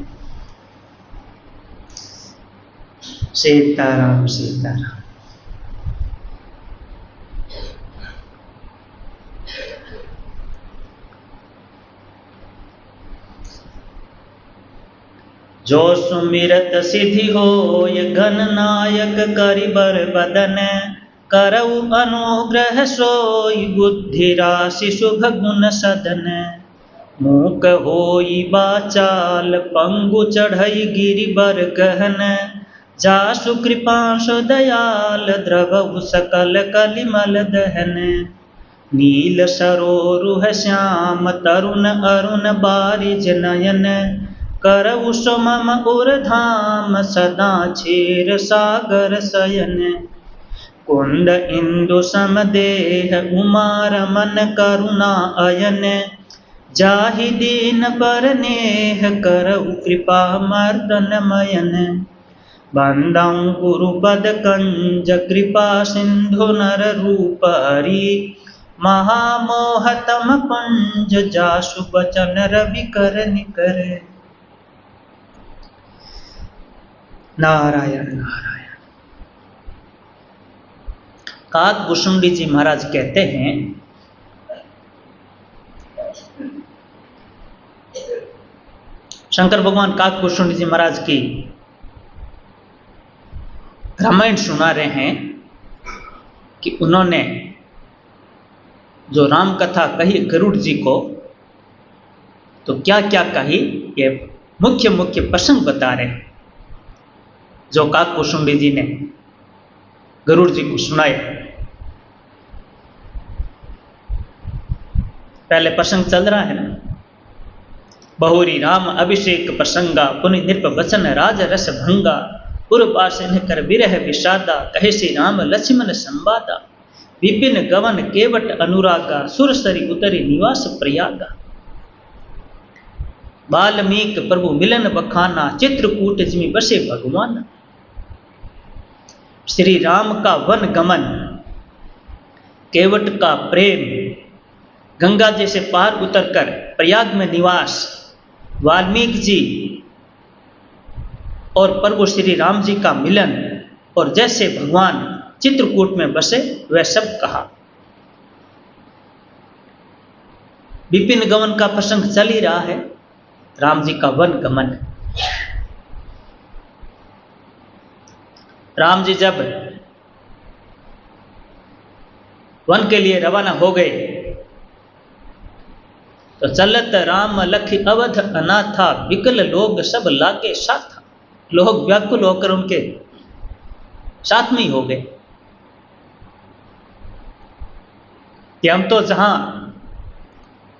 सीताराम सीताराम। जो सुमिरत सिद्धि हो ये घन नायक करिबर बदन, करऊ अनुग्रह सोई बुद्धि राशि शुभ गुण सदन। मूक होई बाचाल पंगु चढ़ई गिरिबर गहन, जासु कृपांशु दयाल द्रवहु सकल कलिमल दहन। नील सरोरुह श्याम तरुण अरुण बारिज नयन, करऊ सो मम उर्धाम सदा क्षीर सागर शयन। कुंद इंदु समदेह उमा रमन करुणा अयन, जाहि दीन पर नेह करऊ कृपा मर्दन मयन। बंदाऊं गुरुपद कंज कृपा सिंधु नर रूप हरि, महामोहतम कुंज जासु बचन रवि कर निकर। नारायण नारायण। काकभूषुंडी जी महाराज कहते हैं, शंकर भगवान काकभूषुंडी जी महाराज की रामायण सुना रहे हैं कि उन्होंने जो राम कथा कही गरुड़ जी को, तो क्या क्या कही, ये मुख्य मुख्य प्रसंग बता रहे हैं जो काकभूषुंडी जी ने गरुड़ जी को सुनाए। पहले प्रसंग चल रहा है ना, बहुरी राम अभिषेक प्रसंगा, पुनि नृप वचन राज रस भंगा। उर्वासिन कर विरह विषादा, कहे श्री राम लक्ष्मण संवादा। विपिन गवन केवट अनुरागा, सुरसरी उतरी निवास प्रयागा। वाल्मीक प्रभु मिलन बखाना, चित्रकूट जिमि बसे भगवान। श्री राम का वन गमन, केवट का प्रेम, गंगा जी से पार उतरकर प्रयाग में निवास, वाल्मीकि जी और प्रभु श्री राम जी का मिलन, और जैसे भगवान चित्रकूट में बसे वह सब कहा। विपिन गमन का प्रसंग चल ही रहा है, राम जी का वन गमन। राम जी जब वन के लिए रवाना हो गए तो चलत राम लखि अवध अनाथा, विकल लोग सब लागे साथा। लोग व्याकुल होकर उनके साथ में ही हो गए कि हम तो जहां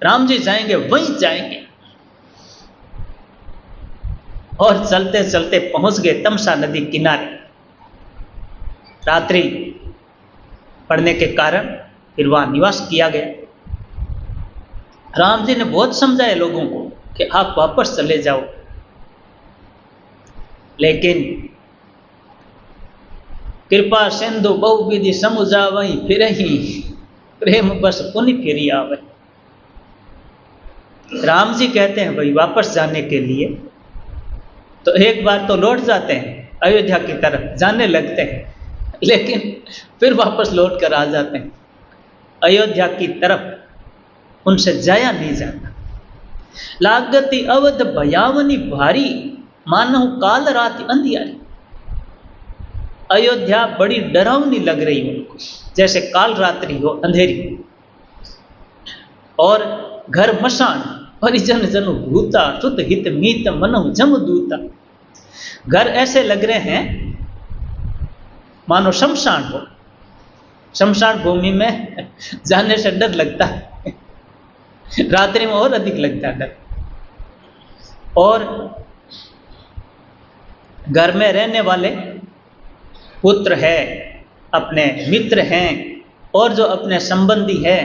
राम जी जाएंगे वहीं जाएंगे। और चलते चलते पहुंच गए तमसा नदी किनारे। रात्रि पड़ने के कारण फिर वहां निवास किया गया। राम जी ने बहुत समझाया लोगों को कि आप वापस चले जाओ, लेकिन कृपा सिंधु बहुविधि समुझावई फिरहि, प्रेम बस पुनि फिरि आवे। राम जी कहते हैं भाई वापस जाने के लिए तो एक बार तो लौट जाते हैं, अयोध्या की तरफ जाने लगते हैं, लेकिन फिर वापस लौट कर आ जाते हैं। अयोध्या की तरफ उनसे जाया नहीं जाता। लागती अवध भयावनी भारी, मानो काल रात अंधियारी। अयोध्या बड़ी डरावनी लग रही उनको, जैसे काल रात्रि हो, अंधेरी। और घर मशान परिजन जनु भूता शुद्ध हित मीत मनो जम दूता। घर ऐसे लग रहे हैं मानो शमशान हो, शमशान भूमि में जाने से डर लगता है, रात्रि में और अधिक लगता है डर। और घर में रहने वाले पुत्र है, अपने मित्र हैं और जो अपने संबंधी हैं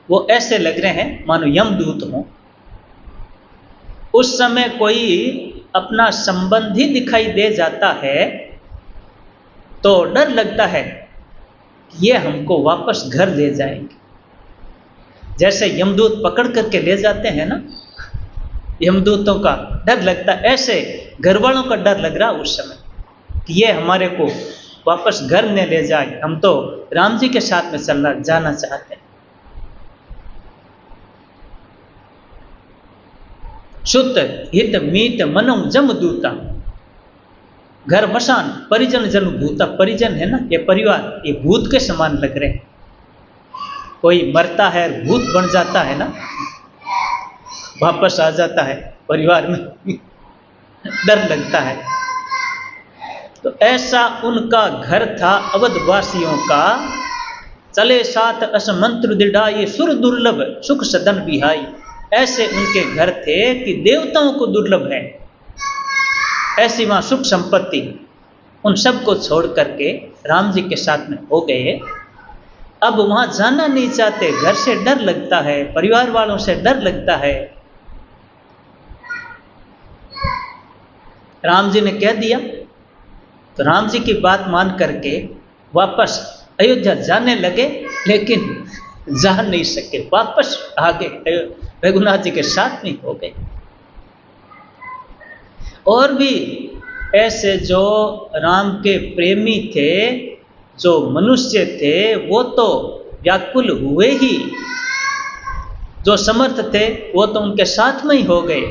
वो ऐसे लग रहे हैं मानो यमदूत हों। उस समय कोई अपना संबंधी दिखाई दे जाता है तो डर लगता है कि ये हमको वापस घर ले जाएंगे। जैसे यमदूत पकड़ करके ले जाते हैं ना, यमदूतों का डर लगता है, ऐसे घर वालों का डर लग रहा उस समय कि ये हमारे को वापस घर न ले जाए, हम तो राम जी के साथ में जाना चाहते हैं। शुद्ध हित मीत मनो जम दूता। घर मशान परिजन जन भूता, परिजन है ना, ये परिवार, ये भूत के समान लग रहे हैं। कोई मरता है भूत बन जाता है ना, वापस आ जाता है परिवार में, डर लगता है। तो ऐसा उनका घर था अवधवासियों का। चले साथ असमंत्र दृढ़ाई सुर दुर्लभ सुख सदन बिहाई। ऐसे उनके घर थे कि देवताओं को दुर्लभ है, ऐसी वहाँ सुख संपत्ति। उन सब को छोड़ करके राम जी के साथ में हो गए। अब वहाँ जाना नहीं चाहते, घर से डर लगता है, परिवार वालों से डर लगता है। राम जी ने कह दिया तो राम जी की बात मान करके वापस अयोध्या जाने लगे, लेकिन जा नहीं सके, वापस आ गए, रघुनाथ जी के साथ में हो गए। और भी ऐसे जो राम के प्रेमी थे, जो मनुष्य थे, वो तो व्याकुल हुए ही। जो समर्थ थे वो तो उनके साथ में ही हो गए।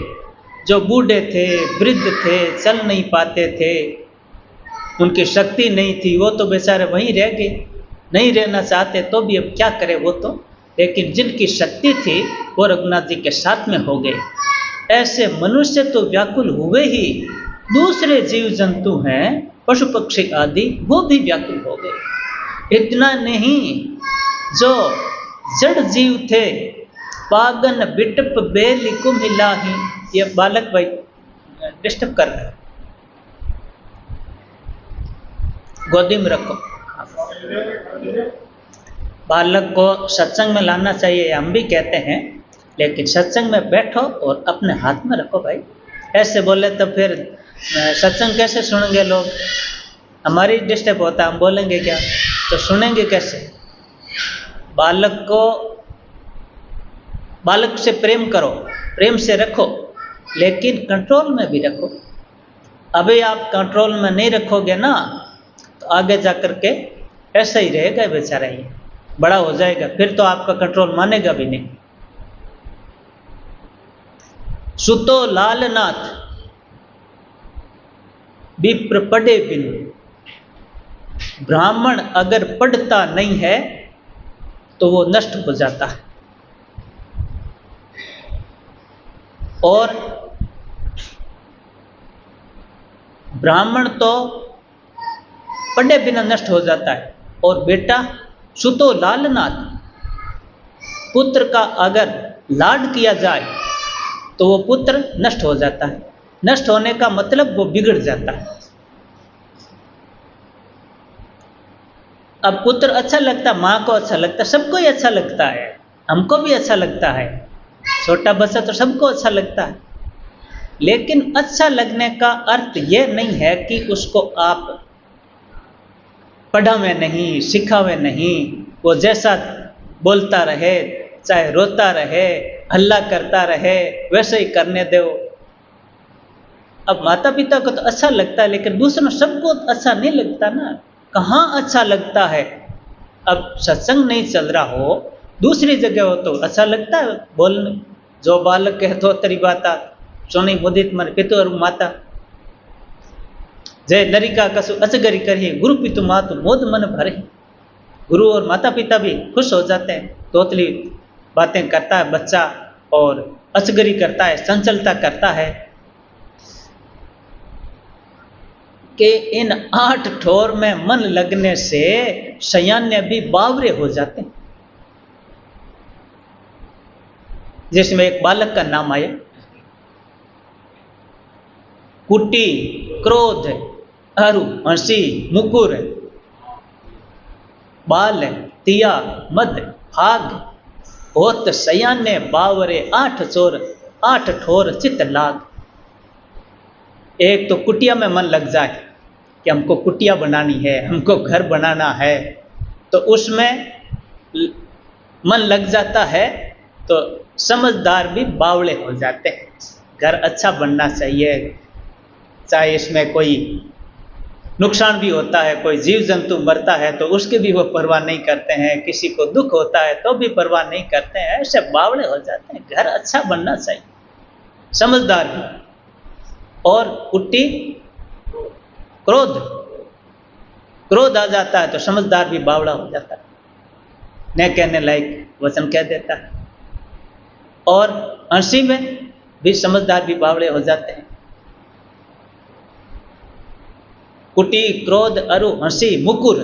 जो बूढ़े थे, वृद्ध थे, चल नहीं पाते थे, उनकी शक्ति नहीं थी, वो तो बेचारे वहीं रह गए। नहीं रहना चाहते तो भी अब क्या करें वो तो, लेकिन जिनकी शक्ति थी वो रघुनाथ जी के साथ में हो गए। ऐसे मनुष्य तो व्याकुल हुए ही, दूसरे जीव जंतु हैं पशु पक्षी आदि, वो भी व्याकुल हो गए। इतना नहीं, जो जड़ जीव थे, पागन बिटप बेली कुम्हिलाही। ये बालक भाई डिस्टर्ब कर रहा है, गोदी में रखो। बालक को सत्संग में लाना चाहिए हम भी कहते हैं, लेकिन सत्संग में बैठो और अपने हाथ में रखो भाई। ऐसे बोले तो फिर सत्संग कैसे सुनेंगे लोग? हमारी डिस्टर्ब होता है, हम बोलेंगे क्या तो सुनेंगे कैसे? बालक से प्रेम करो, प्रेम से रखो, लेकिन कंट्रोल में भी रखो। अभी आप कंट्रोल में नहीं रखोगे ना तो आगे जा कर के ऐसा ही रहेगा बेचारा, ये बड़ा हो जाएगा, फिर तो आपका कंट्रोल मानेगा भी नहीं। सुतो लालनाथ विप्र पढ़े बिन। ब्राह्मण अगर पढ़ता नहीं है तो वो नष्ट हो जाता है, और ब्राह्मण तो पढ़े बिना नष्ट हो जाता है। और बेटा सुतो लालनाथ, पुत्र का अगर लाड किया जाए तो वो पुत्र नष्ट हो जाता है। नष्ट होने का मतलब वो बिगड़ जाता है। अब पुत्र अच्छा लगता, माँ को अच्छा लगता, सबको ही अच्छा लगता है, हमको भी अच्छा लगता है, छोटा बच्चा तो सबको अच्छा लगता है। लेकिन अच्छा लगने का अर्थ ये नहीं है कि उसको आप पढ़ावे नहीं, सिखावे नहीं, वो जैसा बोलता रहे, चाहे रोता रहे, हल्ला करता रहे, वैसे ही करने दो। अब माता पिता को तो अच्छा लगता है, लेकिन दूसरों सबको अच्छा नहीं लगता ना। कहाँ अच्छा लगता है? अब सत्संग नहीं चल रहा हो, दूसरी जगह हो तो अच्छा लगता है बोलने। जो बालक कहतो तरी बाता सोनी मुदित मन पितु और माता, जय लरिका कसु अजगरी करिए, गुरु पितु मातु मोद मन भरे। गुरु और माता पिता भी खुश हो जाते हैं, तोतली बातें करता है बच्चा और अचगरी करता है, चंचलता करता है कि इन 8 ठोर में मन लगने से सयान्य भी बावरे हो जाते हैं। जिसमें एक बालक का नाम आया, कुटी, क्रोध, अरु, हंसी, मुकुर, बाल, तिया, मद, भाग, होत सयाने बावरे 8 ठोर चित लाग। एक तो कुटिया में मन लग जाए कि हमको कुटिया बनानी है, हमको घर बनाना है, तो उसमें मन लग जाता है तो समझदार भी बावले हो जाते हैं। घर अच्छा बनना चाहिए, चाहे इसमें कोई नुकसान भी होता है, कोई जीव जंतु मरता है तो उसकी भी वो परवाह नहीं करते हैं, किसी को दुख होता है तो भी परवाह नहीं करते हैं, ऐसे बावले हो जाते हैं। घर अच्छा बनना चाहिए, समझदार भी। और कुटी, क्रोध आ जाता है तो समझदार भी बावड़ा हो जाता है, न कहने लायक वचन कह देता है। और हंसी में भी समझदार भी बावड़े हो जाते हैं। कुटी, क्रोध, अरु, हंसी, मुकुर,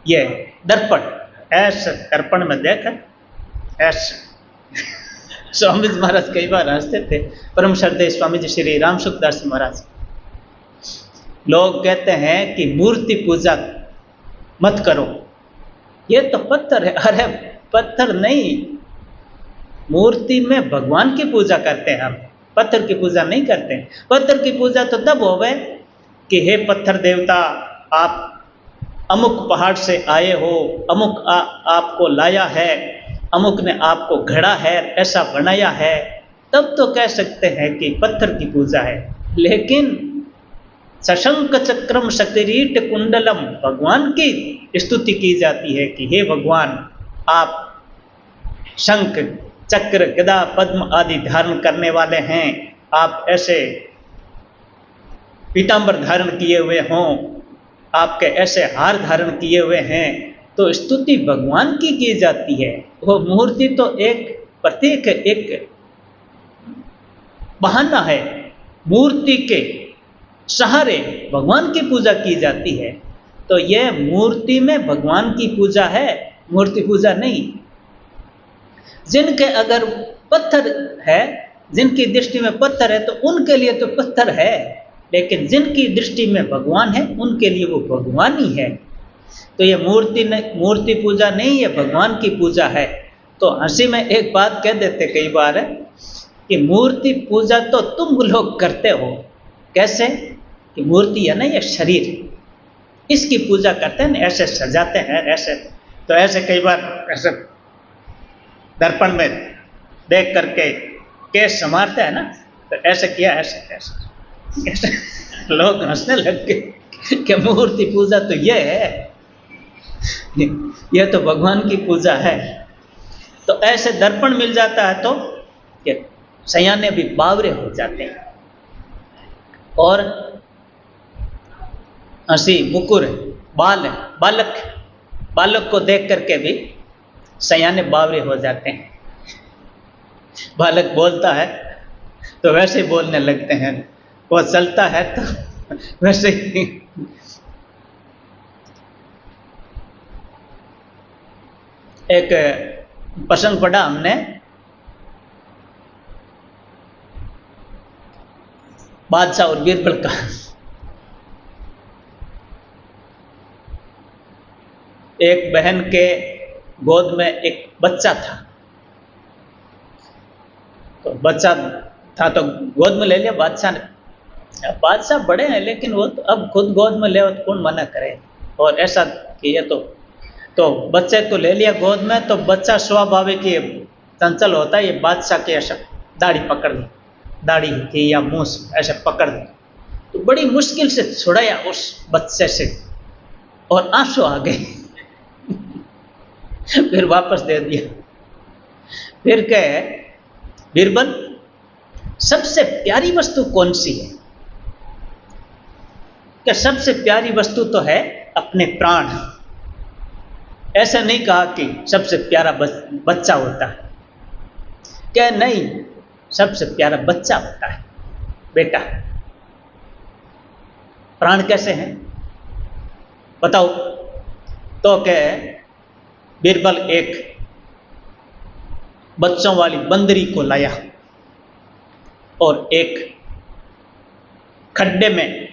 ये दर्पण, ऐसे दर्पण में देखा ऐसे स्वामी जी महाराज कई बार हंसते थे। परम श्रद्धेय स्वामी जी श्री राम सुखदास जी महाराज, लोग कहते हैं कि मूर्ति पूजा मत करो, ये तो पत्थर है। अरे पत्थर नहीं, मूर्ति में भगवान की पूजा करते हैं हम, पत्थर की पूजा नहीं करते। पत्थर की पूजा तो तब होवे कि हे पत्थर देवता, आप अमुक पहाड़ से आए हो, अमुक आपको लाया है, अमुक ने आपको घड़ा है, ऐसा बनाया है, तब तो कह सकते हैं कि पत्थर की पूजा है। लेकिन सशंक चक्रम सकिरीट कुंडलम, भगवान की स्तुति की जाती है कि हे भगवान, आप शंख, चक्र, गदा, पद्म आदि धारण करने वाले हैं, आप ऐसे पीतांबर धारण किए हुए हों, आपके ऐसे हार धारण किए हुए हैं, तो स्तुति भगवान की जाती है। वो मूर्ति तो एक प्रतीक, एक बहाना है, मूर्ति के सहारे भगवान की पूजा की जाती है। तो यह मूर्ति में भगवान की पूजा है, मूर्ति पूजा नहीं। जिनके अगर पत्थर है, जिनकी दृष्टि में पत्थर है, तो उनके लिए तो पत्थर है, लेकिन जिनकी दृष्टि में भगवान है उनके लिए वो भगवान ही है। तो ये मूर्ति पूजा नहीं, ये भगवान की पूजा है। तो हंसी में एक बात कह देते कई बार है कि मूर्ति पूजा तो तुम लोग करते हो। कैसे कि मूर्ति है ना, ये शरीर, इसकी पूजा करते हैं, ऐसे सजाते हैं, ऐसे। तो ऐसे कई बार ऐसे दर्पण में देख करके केस संवारते हैं ना, तो ऐसे किया, ऐसे ऐसे ऐसे लोग हंसने लग गए कि मूर्ति पूजा तो ये है, ये तो भगवान की पूजा है। तो ऐसे दर्पण मिल जाता है तो ये सयाने भी बावरे हो जाते हैं। और हंसी, मुकुर, बालक को देख करके भी सयाने बावरे हो जाते हैं। बालक बोलता है तो वैसे ही बोलने लगते हैं, वो चलता है तो वैसे ही। एक प्रसंग पढ़ा हमने, बादशाह और बीरबल का। एक बहन के गोद में एक बच्चा था, तो बच्चा था तो गोद में ले लिया बादशाह ने। बादशाह बड़े हैं, लेकिन वो तो अब खुद गोद में ले तो कौन मना करे। और ऐसा कि ये तो बच्चे को ले लिया गोद में, तो बच्चा स्वाभाविक ही चंचल होता है, ये बादशाह के ऐसा दाढ़ी पकड़ ली, दाढ़ी थी या मूंछ ऐसे पकड़ ली, तो बड़ी मुश्किल से छुड़ाया उस बच्चे से और आंसू आ गए। फिर वापस दे दिया। फिर कहे, बीरबल सबसे प्यारी वस्तु कौन सी है? क्या सबसे प्यारी वस्तु तो है अपने प्राण। ऐसा नहीं कहा कि सबसे प्यारा बच्चा होता है, क्या नहीं, सबसे प्यारा बच्चा होता है, बेटा। प्राण कैसे हैं बताओ? तो कहे बीरबल एक बच्चों वाली बंदरी को लाया और एक खड्डे में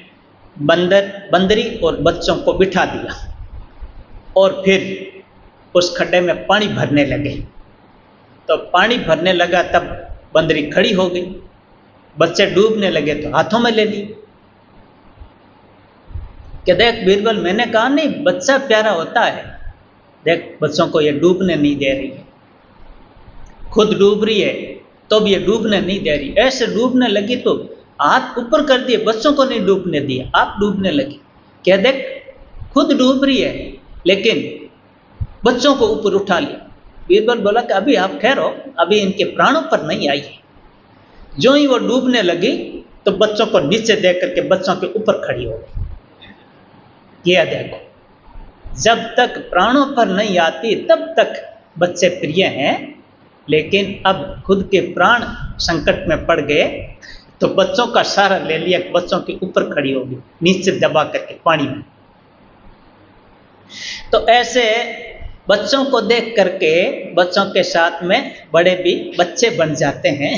बंदरी और बच्चों को बिठा दिया और फिर उस खड्डे में पानी भरने लगे। तो पानी भरने लगा तब बंदरी खड़ी हो गई, बच्चे डूबने लगे तो हाथों में ले ली। कि देख बीरबल, मैंने कहा नहीं, बच्चा प्यारा होता है, देख बच्चों को ये डूबने नहीं दे रही है, खुद डूब रही है तो भी ये डूबने नहीं दे रही। ऐसे डूबने लगी तो हाथ ऊपर कर दिए, बच्चों को नहीं डूबने दिया, आप डूबने लगी। क्या देख, खुद डूब रही है लेकिन बच्चों को ऊपर उठा लिया। बीरबल बोला कि अभी आप ठहरो, अभी इनके प्राणों पर नहीं आई है। जो ही वो डूबने लगी तो बच्चों को नीचे देख करके बच्चों के ऊपर खड़ी हो गई। यह देखो, जब तक प्राणों पर नहीं आती तब तक बच्चे प्रिय हैं, लेकिन अब खुद के प्राण संकट में पड़ गए तो बच्चों का सहारा ले लिया, बच्चों के ऊपर खड़ी हो गई, नीचे दबा करके पानी में। तो ऐसे बच्चों को देख करके बच्चों के साथ में बड़े भी बच्चे बन जाते हैं।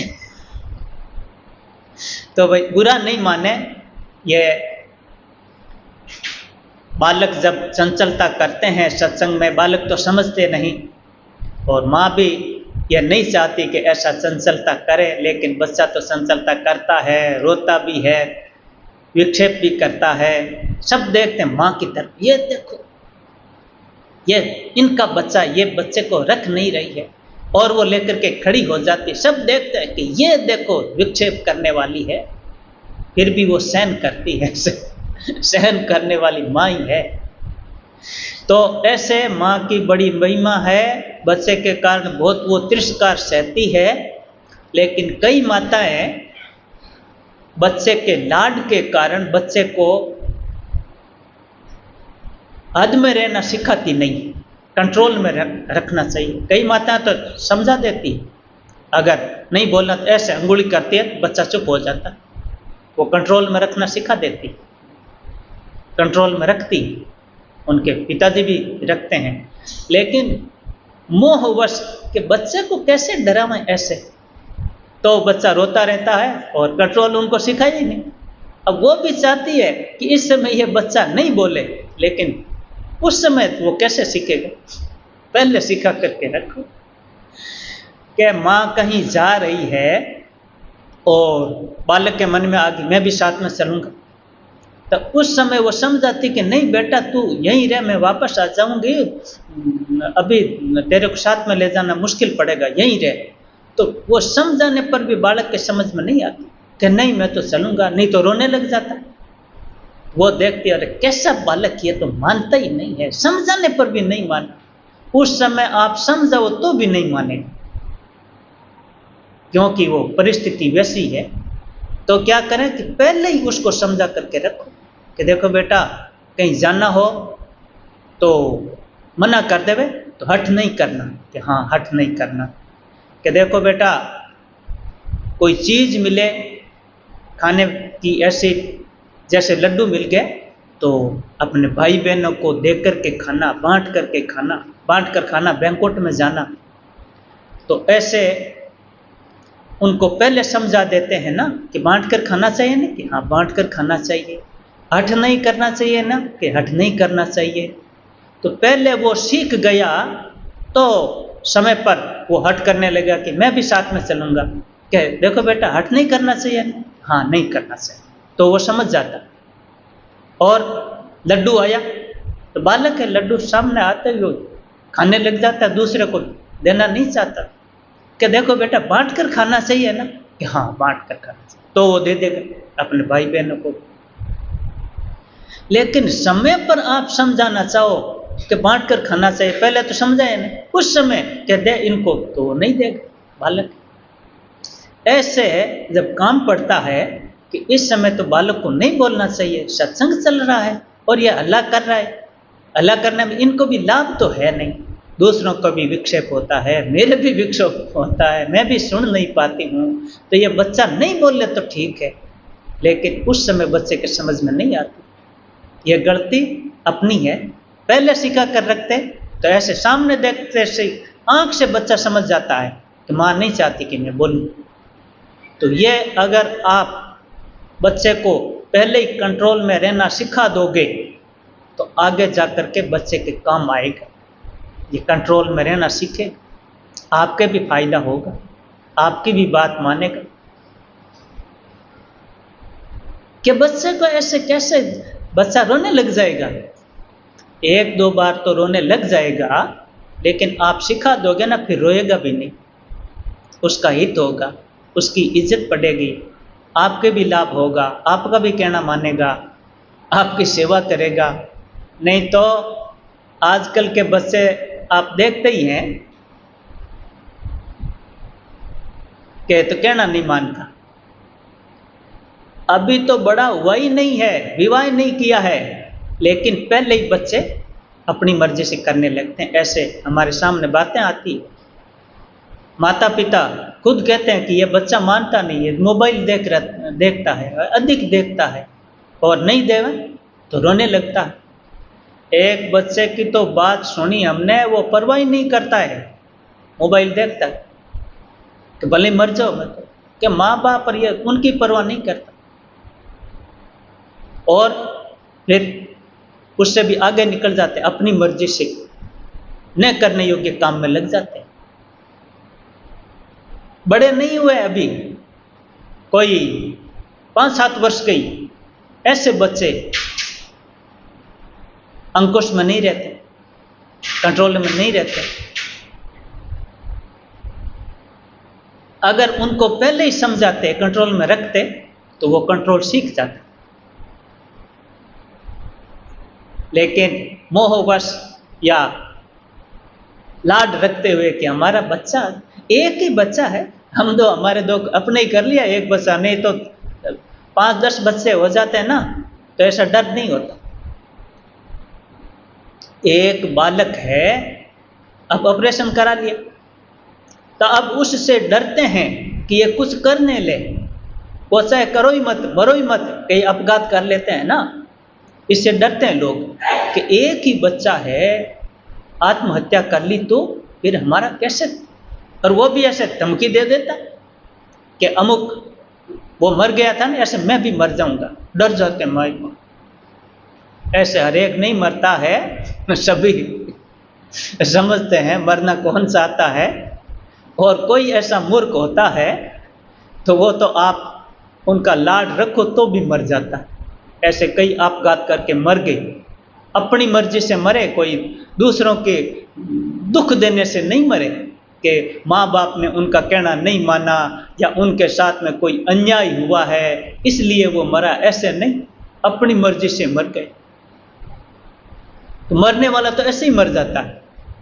तो भाई बुरा नहीं माने, ये बालक जब चंचलता करते हैं सत्संग में, बालक तो समझते नहीं और माँ भी यह नहीं चाहती कि ऐसा चंचलता करे, लेकिन बच्चा तो चंचलता करता है, रोता भी है, विक्षेप भी करता है। सब देखते हैं माँ की तरफ, ये देखो ये इनका बच्चा, ये बच्चे को रख नहीं रही है, और वो लेकर के खड़ी हो जाती। सब देखते हैं कि ये देखो विक्षेप करने वाली है, फिर भी वो सहन करती है, सहन करने वाली माँ ही है। तो ऐसे माँ की बड़ी महिमा है, बच्चे के कारण बहुत वो तिरस्कार सहती है। लेकिन कई माताएं बच्चे के लाड के कारण बच्चे को हद में रहना सिखाती नहीं, कंट्रोल में रखना चाहिए। कई माताएं तो समझा देती, अगर नहीं बोलना तो ऐसे अंगुली करती है, बच्चा चुप हो जाता, वो कंट्रोल में रखना सिखा देती, कंट्रोल में रखती। उनके पिताजी भी रखते हैं, लेकिन मोहवश के बच्चे को कैसे डरावें ऐसे, तो बच्चा रोता रहता है और कंट्रोल उनको सिखाया ही नहीं। अब वो भी चाहती है कि इस समय ये बच्चा नहीं बोले, लेकिन उस समय वो कैसे सीखेगा? पहले सिखा करके रखो कि माँ कहीं जा रही है और बालक के मन में आ गई मैं भी साथ में चलूँगा, तो उस समय वो समझाती कि नहीं बेटा तू यहीं रह, मैं वापस आ जाऊंगी, अभी तेरे को साथ में ले जाना मुश्किल पड़ेगा, यहीं रह। तो वो समझाने पर भी बालक के समझ में नहीं आती कि नहीं मैं तो चलूंगा, नहीं तो रोने लग जाता। वो देखती अरे कैसा बालक, ये तो मानता ही नहीं है, समझाने पर भी नहीं माना। उस समय आप समझाओ तो भी नहीं माने, क्योंकि वो परिस्थिति वैसी है। तो क्या करें कि पहले ही उसको समझा करके रखो कि देखो बेटा कहीं जाना हो तो मना कर देवे तो हट नहीं करना, कि हाँ हट नहीं करना। कि देखो बेटा कोई चीज़ मिले खाने की, ऐसे जैसे लड्डू मिल गए तो अपने भाई बहनों को दे करके खाना, बांट करके खाना, बांट कर खाना, बैंकोट में जाना। तो ऐसे उनको पहले समझा देते हैं ना कि बांट कर खाना चाहिए ना, कि हाँ बांट कर खाना चाहिए, हट नहीं करना चाहिए ना, कि हट नहीं करना चाहिए। तो पहले वो सीख गया तो समय पर वो हट करने लगा कि मैं भी साथ में चलूँगा। कि देखो बेटा हट नहीं करना चाहिए ना, हाँ नहीं करना चाहिए, तो वो समझ जाता। और लड्डू आया तो बालक है, लड्डू सामने आते ही खाने लग जाता, दूसरे को देना नहीं चाहता। कि देखो बेटा बांट कर खाना चाहिए ना, कि हाँ बांट कर खाना चाहिए, तो वो दे देगा अपने भाई बहनों को। लेकिन समय पर आप समझाना चाहो कि बांट कर खाना चाहिए, पहले तो समझाए ना, उस समय कि दे इनको, तो वो नहीं देगा बालक। ऐसे जब काम पड़ता है कि इस समय तो बालक को नहीं बोलना चाहिए, सत्संग चल रहा है और ये हल्ला कर रहा है, हल्ला करने में इनको भी लाभ तो है नहीं, दूसरों को भी विक्षेप होता है, मेरे भी विक्षेप होता है, मैं भी सुन नहीं पाती हूँ। तो ये बच्चा नहीं बोले तो ठीक है, लेकिन उस समय बच्चे के समझ में नहीं आती। ये गलती अपनी है, पहले सिखा कर रखते तो ऐसे सामने देखते से आंख से बच्चा समझ जाता है कि माँ नहीं चाहती कि मैं बोलूँ। तो ये अगर आप बच्चे को पहले ही कंट्रोल में रहना सिखा दोगे तो आगे जा कर के बच्चे के काम आएगा। ये कंट्रोल में रहना सीखे, आपके भी फायदा होगा, आपकी भी बात मानेगा। कि बच्चे को ऐसे कैसे, बच्चा रोने लग जाएगा, एक दो बार तो रोने लग जाएगा, लेकिन आप सिखा दोगे ना, फिर रोएगा भी नहीं, उसका हित होगा, उसकी इज्जत बढ़ेगी, आपके भी लाभ होगा, आपका भी कहना मानेगा, आपकी सेवा करेगा। नहीं तो आजकल के बच्चे आप देखते ही हैं कि तो कहना नहीं मानता। अभी तो बड़ा हुआ ही नहीं है, विवाह नहीं किया है, लेकिन पहले ही बच्चे अपनी मर्जी से करने लगते हैं। ऐसे हमारे सामने बातें आती, माता पिता खुद कहते हैं कि ये बच्चा मानता नहीं है, मोबाइल देखता है, अधिक देखता है, और नहीं देवे तो रोने लगता है। एक बच्चे की तो बात सुनी हमने, वो परवाह ही नहीं करता है, मोबाइल देखता है कि भले मर जाओ मत, कि माँ बाप पर ये उनकी परवाह नहीं करता, और फिर उससे भी आगे निकल जाते, अपनी मर्जी से न करने योग्य काम में लग जाते हैं। बड़े नहीं हुए अभी, कोई 5-7 वर्ष के ही ऐसे बच्चे अंकुश में नहीं रहते, कंट्रोल में नहीं रहते। अगर उनको पहले ही समझाते, कंट्रोल में रखते, तो वो कंट्रोल सीख जाते। लेकिन मोहवश या लाड रखते हुए कि हमारा बच्चा, एक ही बच्चा है, हम दो, हमारे दो अपने ही कर लिया, एक बच्चा, नहीं तो 5-10 बच्चे हो जाते हैं ना, तो ऐसा डर नहीं होता। एक बालक है, अब ऑपरेशन करा लिया, तो अब उससे डरते हैं कि ये कुछ करने ले, वो चाहे करो ही मत, मरो ही मत, कहीं अपघात कर लेते हैं ना, इससे डरते हैं लोग कि एक ही बच्चा है, आत्महत्या कर ली तो फिर हमारा कैसे। और वो भी ऐसे धमकी दे देता कि अमुक वो मर गया था ना, ऐसे मैं भी मर जाऊंगा, डर जाते माँ। ऐसे हर एक नहीं मरता है, सभी समझते हैं मरना कौन चाहता है, और कोई ऐसा मूर्ख होता है तो वो तो आप उनका लाड रखो तो भी मर जाता है। ऐसे कई अपघात करके मर गए, अपनी मर्जी से मरे, कोई दूसरों के दुख देने से नहीं मरे कि माँ बाप ने उनका कहना नहीं माना या उनके साथ में कोई अन्याय हुआ है इसलिए वो मरा, ऐसे नहीं, अपनी मर्जी से मर गए। तो मरने वाला तो ऐसे ही मर जाता है,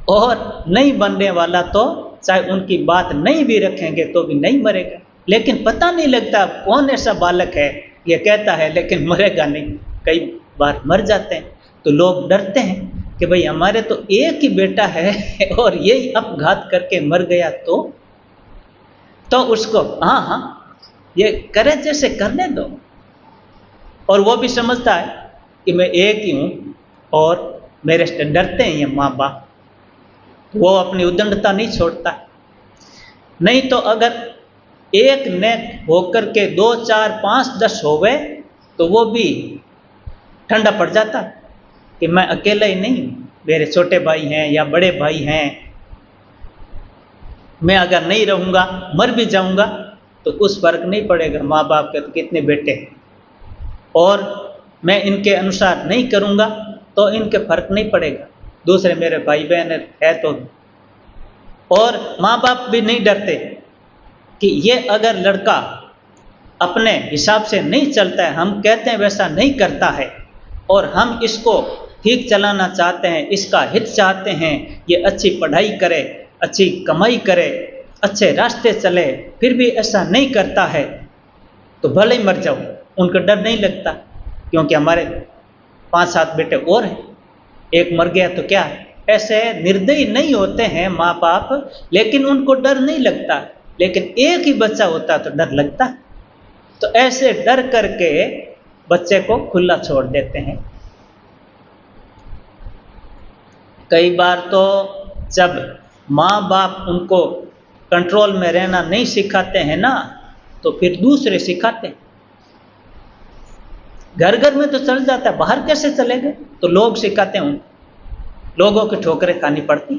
और नहीं बनने वाला तो चाहे उनकी बात नहीं भी रखेंगे तो भी नहीं मरेगा। लेकिन पता नहीं लगता कौन ऐसा बालक है, ये कहता है लेकिन मरेगा नहीं, कई बार मर जाते हैं। तो लोग डरते हैं कि भाई हमारे तो एक ही बेटा है और यही अपघात करके मर गया तो उसको हाँ ये करे जैसे करने दो। और वो भी समझता है कि मैं एक ही हूँ और मेरे से डरते हैं ये माँ बाप, वो अपनी उद्दंडता नहीं छोड़ता। नहीं तो अगर एक ने होकर के 2, 4, 5, 10 हो गए तो वो भी ठंडा पड़ जाता कि मैं अकेला ही नहीं, मेरे छोटे भाई हैं या बड़े भाई हैं, मैं अगर नहीं रहूँगा मर भी जाऊँगा तो कुछ फर्क नहीं पड़ेगा, माँ बाप के तो कितने बेटे हैं, और मैं इनके अनुसार नहीं करूँगा तो इनके फर्क नहीं पड़ेगा, दूसरे मेरे भाई बहन है तो। और माँ बाप भी नहीं डरते कि ये अगर लड़का अपने हिसाब से नहीं चलता है, हम कहते हैं वैसा नहीं करता है, और हम इसको ठीक चलाना चाहते हैं, इसका हित चाहते हैं, ये अच्छी पढ़ाई करे, अच्छी कमाई करे, अच्छे रास्ते चले, फिर भी ऐसा नहीं करता है तो भले ही मर जाओ, उनको डर नहीं लगता। क्योंकि हमारे 5-7 बेटे और हैं, एक मर गया तो क्या है, ऐसे निर्दयी नहीं होते हैं माँ बाप, लेकिन उनको डर नहीं लगता। लेकिन एक ही बच्चा होता तो डर लगता। तो ऐसे डर करके बच्चे को खुला छोड़ देते हैं। कई बार तो जब माँ बाप उनको कंट्रोल में रहना नहीं सिखाते हैं ना, तो फिर दूसरे सिखाते हैं। घर घर में तो चल जाता है, बाहर कैसे चलेगा? तो लोग सिखाते हैं उनको। लोगों की ठोकरें खानी पड़ती।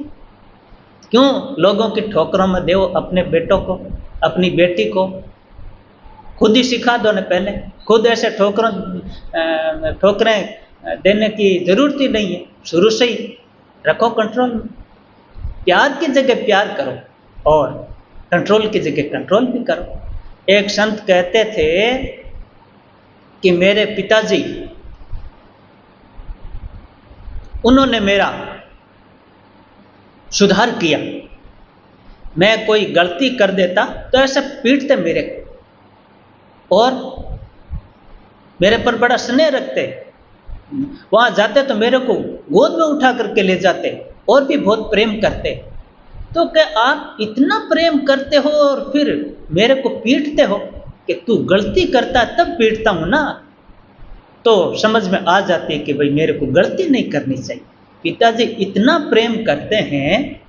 क्यों? लोगों की ठोकरों में दो अपने बेटों को, अपनी बेटी को। खुद ही सिखा दो ना पहले। खुद ऐसे ठोकरें देने की जरूरत ही नहीं है। शुरू से ही रखो कंट्रोल में। प्यार की जगह प्यार करो और कंट्रोल की जगह कंट्रोल भी करो। एक संत कहते थे कि मेरे पिताजी, उन्होंने मेरा सुधार किया। मैं कोई गलती कर देता तो ऐसे पीटते मेरे को और मेरे पर बड़ा स्नेह रखते। वहां जाते तो मेरे को गोद में उठा करके ले जाते और भी बहुत प्रेम करते। तो क्या आप इतना प्रेम करते हो और फिर मेरे को पीटते हो? कि तू गलती करता तब पीटता हूं ना। तो समझ में आ जाती है कि भाई मेरे को गलती नहीं करनी चाहिए। पिताजी इतना प्रेम करते हैं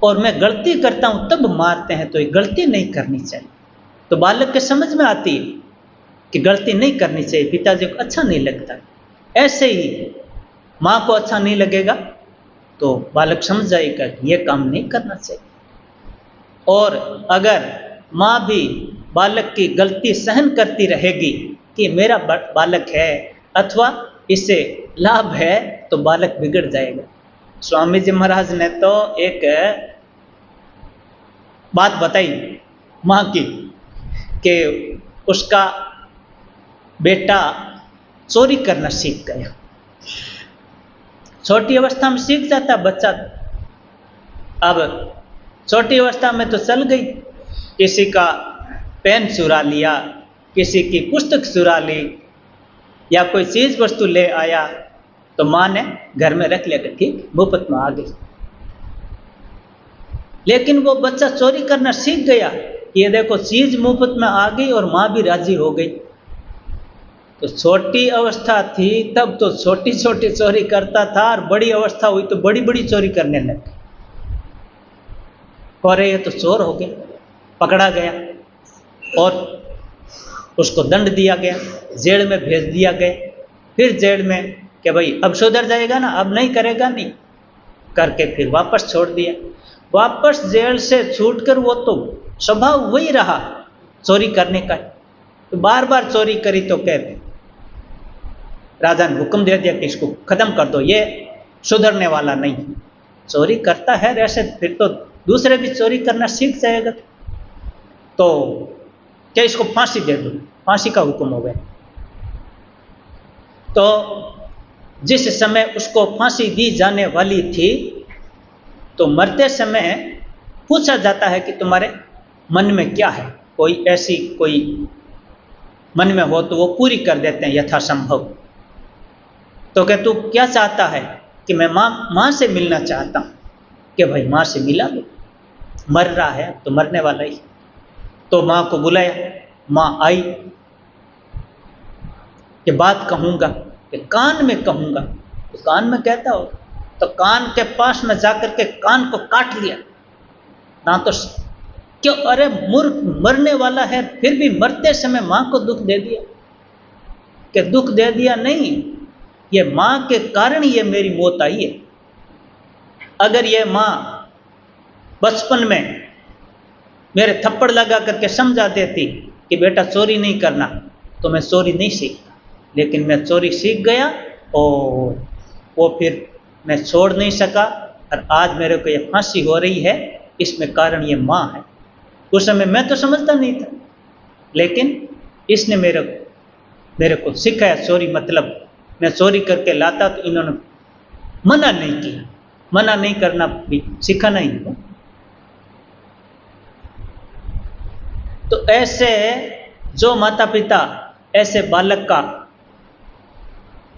और मैं गलती करता हूं तब मारते हैं, तो ये गलती नहीं करनी चाहिए। तो बालक के समझ में आती है कि गलती नहीं करनी चाहिए, पिताजी को अच्छा नहीं लगता। ऐसे ही माँ को अच्छा नहीं लगेगा तो बालक समझ जाएगा कि ये काम नहीं करना चाहिए। और अगर माँ भी बालक की गलती सहन करती रहेगी कि मेरा बालक है अथवा इससे लाभ है, तो बालक बिगड़ जाएगा। स्वामी जी महाराज ने तो एक बात बताई माँ की कि उसका बेटा चोरी करना सीख गया। छोटी अवस्था में सीख जाता बच्चा। अब छोटी अवस्था में तो चल गई, किसी का पेन चुरा लिया, किसी की पुस्तक चुरा ली या कोई चीज वस्तु ले आया, तो माँ ने घर में रख लिया कि ठीक मुफ्त में आ गई। लेकिन वो बच्चा चोरी करना सीख गया कि ये देखो चीज मुफ्त में आ गई और माँ भी राजी हो गई। तो छोटी अवस्था थी तब तो छोटी छोटी चोरी करता था, और बड़ी अवस्था हुई तो बड़ी बड़ी चोरी करने लग गई। और ये तो चोर हो गया, पकड़ा गया और उसको दंड दिया गया, जेल में भेज दिया गया। फिर जेल में कि भाई अब सुधर जाएगा ना, अब नहीं करेगा, नहीं करके फिर वापस छोड़ दिया। वापस जेल से छूटकर वो तो स्वभाव वही रहा चोरी करने का। तो बार बार चोरी करी तो कहते राजा ने हुक्म दे दिया कि इसको खत्म कर दो, ये सुधरने वाला नहीं। चोरी करता है ऐसे फिर तो दूसरे भी चोरी करना सीख जाएगा। तो क्या इसको फांसी दे दो, फांसी का हुक्म हो गया। तो जिस समय उसको फांसी दी जाने वाली थी, तो मरते समय पूछा जाता है कि तुम्हारे मन में क्या है। कोई ऐसी कोई मन में हो तो वो पूरी कर देते हैं यथासंभव। तो क्या तू क्या चाहता है? कि मैं माँ से मिलना चाहता हूँ। कि भाई माँ से मिला दो, मर रहा है तो मरने वाला ही। तो माँ को बुलाया, माँ आई कि बात कहूँगा, कि कान में कहूँगा। तो कान में कहता हो, तो कान के पास में जाकर के कान को काट लिया ना। तो क्यों? अरे मरने वाला है फिर भी मरते समय माँ को दुख दे दिया। कि दुख दे दिया नहीं, ये माँ के कारण ये मेरी मौत आई है। अगर ये माँ बचपन में मेरे थप्पड़ लगा करके समझा देती कि बेटा चोरी नहीं करना, तो मैं चोरी नहीं सीखता। लेकिन मैं चोरी सीख गया और वो फिर मैं छोड़ नहीं सका, और आज मेरे को ये फांसी हो रही है, इसमें कारण ये माँ है। उस समय मैं तो समझता नहीं था, लेकिन इसने मेरे को सिखाया चोरी मतलब। मैं चोरी करके लाता तो इन्होंने मना नहीं किया। मना नहीं करना भी सिखाना ही है। तो ऐसे जो माता पिता ऐसे बालक का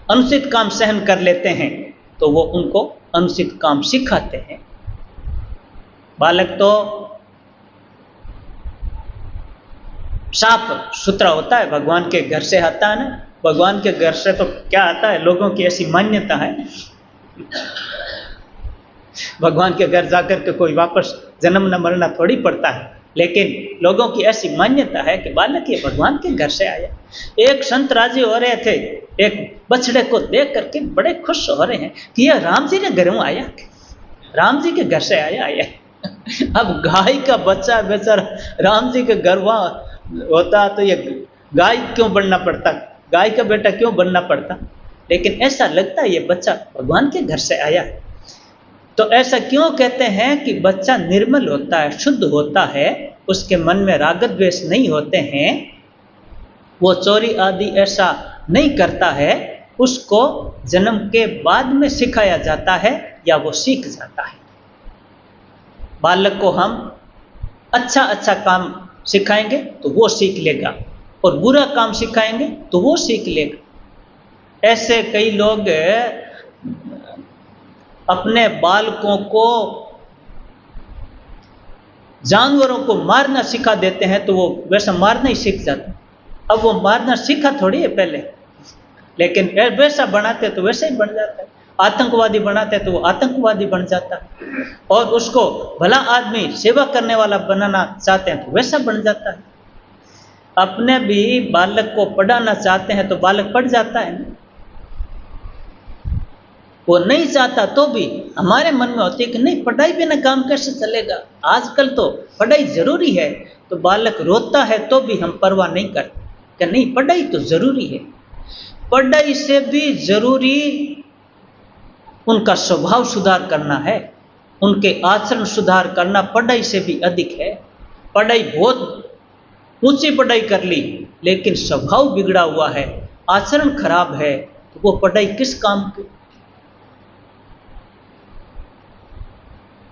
अनुचित काम सहन कर लेते हैं, तो वो उनको अनुचित काम सिखाते हैं। बालक तो साफ सुथरा होता है, भगवान के घर से आता है ना। भगवान के घर से तो क्या आता है, लोगों की ऐसी मान्यता है, भगवान के घर जाकर के कोई वापस जन्म न मरना थोड़ी पड़ता है, लेकिन लोगों की ऐसी मान्यता है कि बालक ये भगवान के घर से आया। एक संत राजी हो रहे थे, एक बछड़े को देख करके बड़े खुश हो रहे हैं कि यह राम जी के घर में आया, राम जी के घर से आया। अब गाय का बच्चा बेचारा राम जी के घर वहाँ होता तो ये गाय क्यों बनना पड़ता, गाय का बेटा क्यों बनना पड़ता, लेकिन ऐसा लगता है ये बच्चा भगवान के घर से आया। तो ऐसा क्यों कहते हैं कि बच्चा निर्मल होता है, शुद्ध होता है, उसके मन में राग द्वेष नहीं होते हैं, वो चोरी आदि ऐसा नहीं करता है, उसको जन्म के बाद में सिखाया जाता है या वो सीख जाता है। बालक को हम अच्छा अच्छा काम सिखाएंगे तो वो सीख लेगा, और बुरा काम सिखाएंगे तो वो सीख लेगा। ऐसे कई लोग अपने बालकों को जानवरों को मारना सिखा देते हैं तो वो वैसा मारना ही सीख जाता है। अब वो मारना सीखा थोड़ी है पहले, लेकिन वैसा बनाते तो वैसे ही बन जाता है। आतंकवादी बनाते तो वो आतंकवादी बन जाता है, और उसको भला आदमी सेवा करने वाला बनाना चाहते हैं तो वैसा बन जाता है। अपने भी बालक को पढ़ाना चाहते हैं तो बालक पढ़ जाता है ना। वो नहीं चाहता तो भी हमारे मन में होती है कि नहीं, पढ़ाई बिना काम कैसे चलेगा, आजकल तो पढ़ाई जरूरी है। तो बालक रोता है तो भी हम परवाह नहीं करते कि नहीं, पढ़ाई तो जरूरी है। पढ़ाई से भी जरूरी उनका स्वभाव सुधार करना है, उनके आचरण सुधार करना पढ़ाई से भी अधिक है। पढ़ाई बहुत ऊंची पढ़ाई कर ली, लेकिन स्वभाव बिगड़ा हुआ है, आचरण खराब है, तो वो पढ़ाई किस काम की।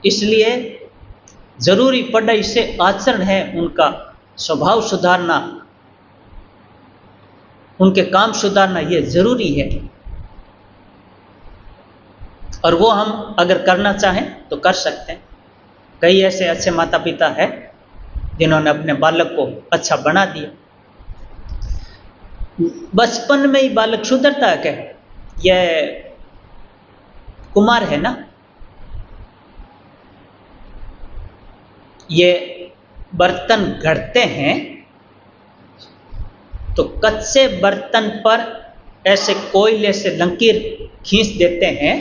इसलिए जरूरी पढ़ाई से आचरण है, उनका स्वभाव सुधारना, उनके काम सुधारना, ये जरूरी है। और वो हम अगर करना चाहें तो कर सकते हैं। कई ऐसे अच्छे माता पिता हैं जिन्होंने अपने बालक को अच्छा बना दिया। बचपन में ही बालक सुधरता है क्या? यह कुमार है ना, ये बर्तन घड़ते हैं तो कच्चे बर्तन पर ऐसे कोयले से लकीर खींच देते हैं,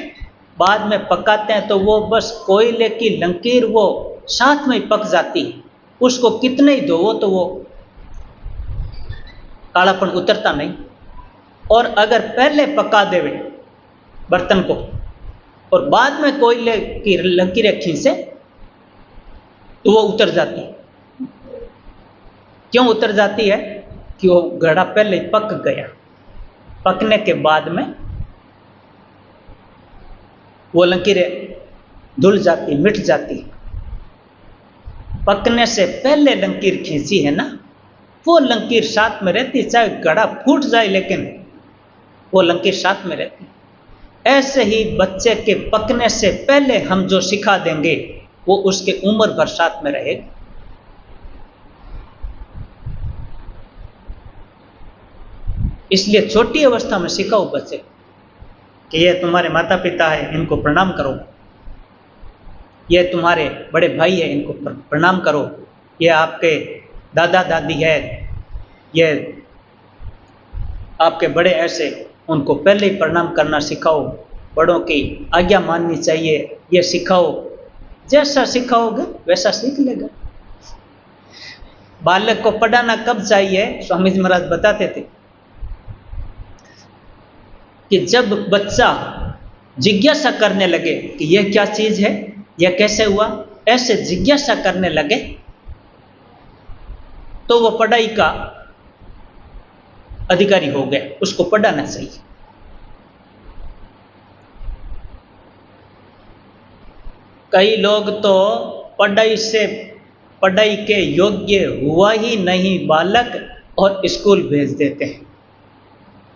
बाद में पकाते हैं तो वो बस कोयले की लकीर वो साथ में ही पक जाती है। उसको कितने ही धोवो तो वो कालापन उतरता नहीं। और अगर पहले पका देवे बर्तन को और बाद में कोयले की लकीरें खींचे तो वो उतर जाती है। क्यों उतर जाती है? कि वो घड़ा पहले पक गया, पकने के बाद में वो लकीरें धुल जाती, मिट जाती। पकने से पहले लकीर खींची है ना, वो लकीर साथ में रहती, चाहे घड़ा फूट जाए लेकिन वो लकीर साथ में रहती। ऐसे ही बच्चे के पकने से पहले हम जो सिखा देंगे वो उसके उम्र भर साथ में रहेगा। इसलिए छोटी अवस्था में सिखाओ बच्चे कि ये तुम्हारे माता पिता है, इनको प्रणाम करो, ये तुम्हारे बड़े भाई है, इनको प्रणाम करो, ये आपके दादा दादी है, ये आपके बड़े ऐसे, उनको पहले ही प्रणाम करना सिखाओ, बड़ों की आज्ञा माननी चाहिए, ये सिखाओ। जैसा सिखाओगे वैसा सीख लेगा। बालक को पढ़ाना कब चाहिए? स्वामी जी महाराज बताते थे कि जब बच्चा जिज्ञासा करने लगे कि यह क्या चीज है, यह कैसे हुआ, ऐसे जिज्ञासा करने लगे तो वो पढ़ाई का अधिकारी हो गया, उसको पढ़ाना चाहिए। कई लोग तो पढ़ाई के योग्य हुआ ही नहीं बालक और स्कूल भेज देते हैं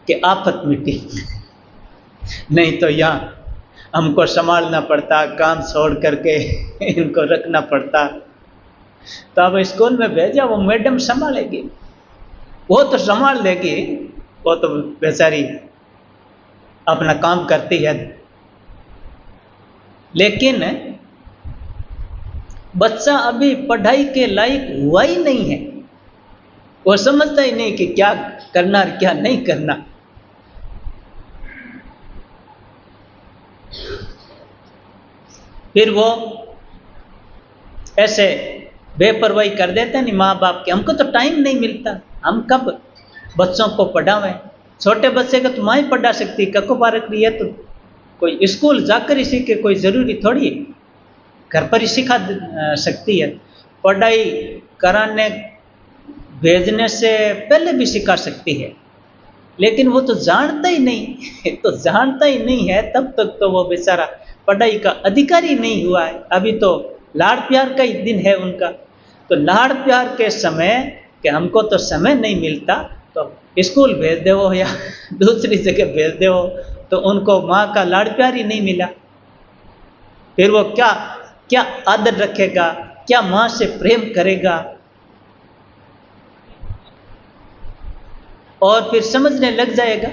कि आफत मिटी, नहीं तो यहाँ हमको संभालना पड़ता, काम छोड़ करके इनको रखना पड़ता। तो अब स्कूल में भेजा, वो मैडम संभालेगी, वो तो संभाल लेगी, वो तो बेचारी अपना काम करती है। लेकिन बच्चा अभी पढ़ाई के लायक हुआ ही नहीं है, वो समझता ही नहीं कि क्या करना और क्या नहीं करना। फिर वो ऐसे बेपरवाही कर देते हैं नहीं माँ बाप के, हमको तो टाइम नहीं मिलता, हम कब बच्चों को पढ़ावें। छोटे बच्चे को तो माँ ही पढ़ा सकती है, कको पारक रही है तो कोई स्कूल जाकर ही सीखे, कोई ज़रूरी थोड़ी घर पर ही सिखा सकती है। पढ़ाई कराने भेजने से पहले भी सिखा सकती है, लेकिन वो तो जानता ही नहीं तो जानता ही नहीं है, तब तक तो वो बेचारा पढ़ाई का अधिकारी नहीं हुआ है। अभी तो लाड़ प्यार का ही दिन है उनका, तो लाड़ प्यार के समय कि हमको तो समय नहीं मिलता, तो स्कूल भेज दो या दूसरी जगह भेज दो, तो उनको माँ का लाड़ प्यार ही नहीं मिला। फिर वो क्या क्या आदर रखेगा, क्या माँ से प्रेम करेगा, और फिर समझने लग जाएगा,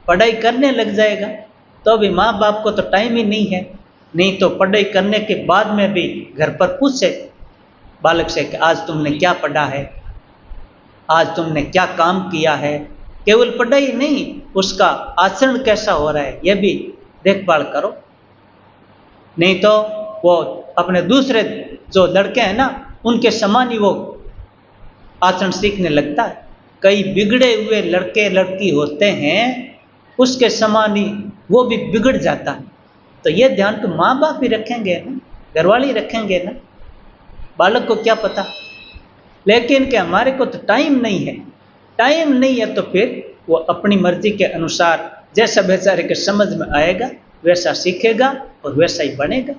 पढ़ाई करने लग जाएगा, तो भी माँ बाप को तो टाइम ही नहीं है। नहीं तो पढ़ाई करने के बाद में भी घर पर पूछे बालक से कि आज तुमने क्या पढ़ा है, आज तुमने क्या काम किया है। केवल पढ़ाई नहीं, उसका आचरण कैसा हो रहा है, यह भी देखभाल करो। नहीं तो वो अपने दूसरे जो लड़के हैं ना, उनके समान ही वो आचरण सीखने लगता है। कई बिगड़े हुए लड़के लड़की होते हैं, उसके समान ही वो भी बिगड़ जाता है। तो ये ध्यान तो माँ बाप ही रखेंगे ना, घरवाले ही रखेंगे ना, बालक को क्या पता। लेकिन कि हमारे को तो टाइम नहीं है, टाइम नहीं है तो फिर वो अपनी मर्जी के अनुसार जैसा बेचारे के समझ में आएगा वैसा सीखेगा और वैसा ही बनेगा।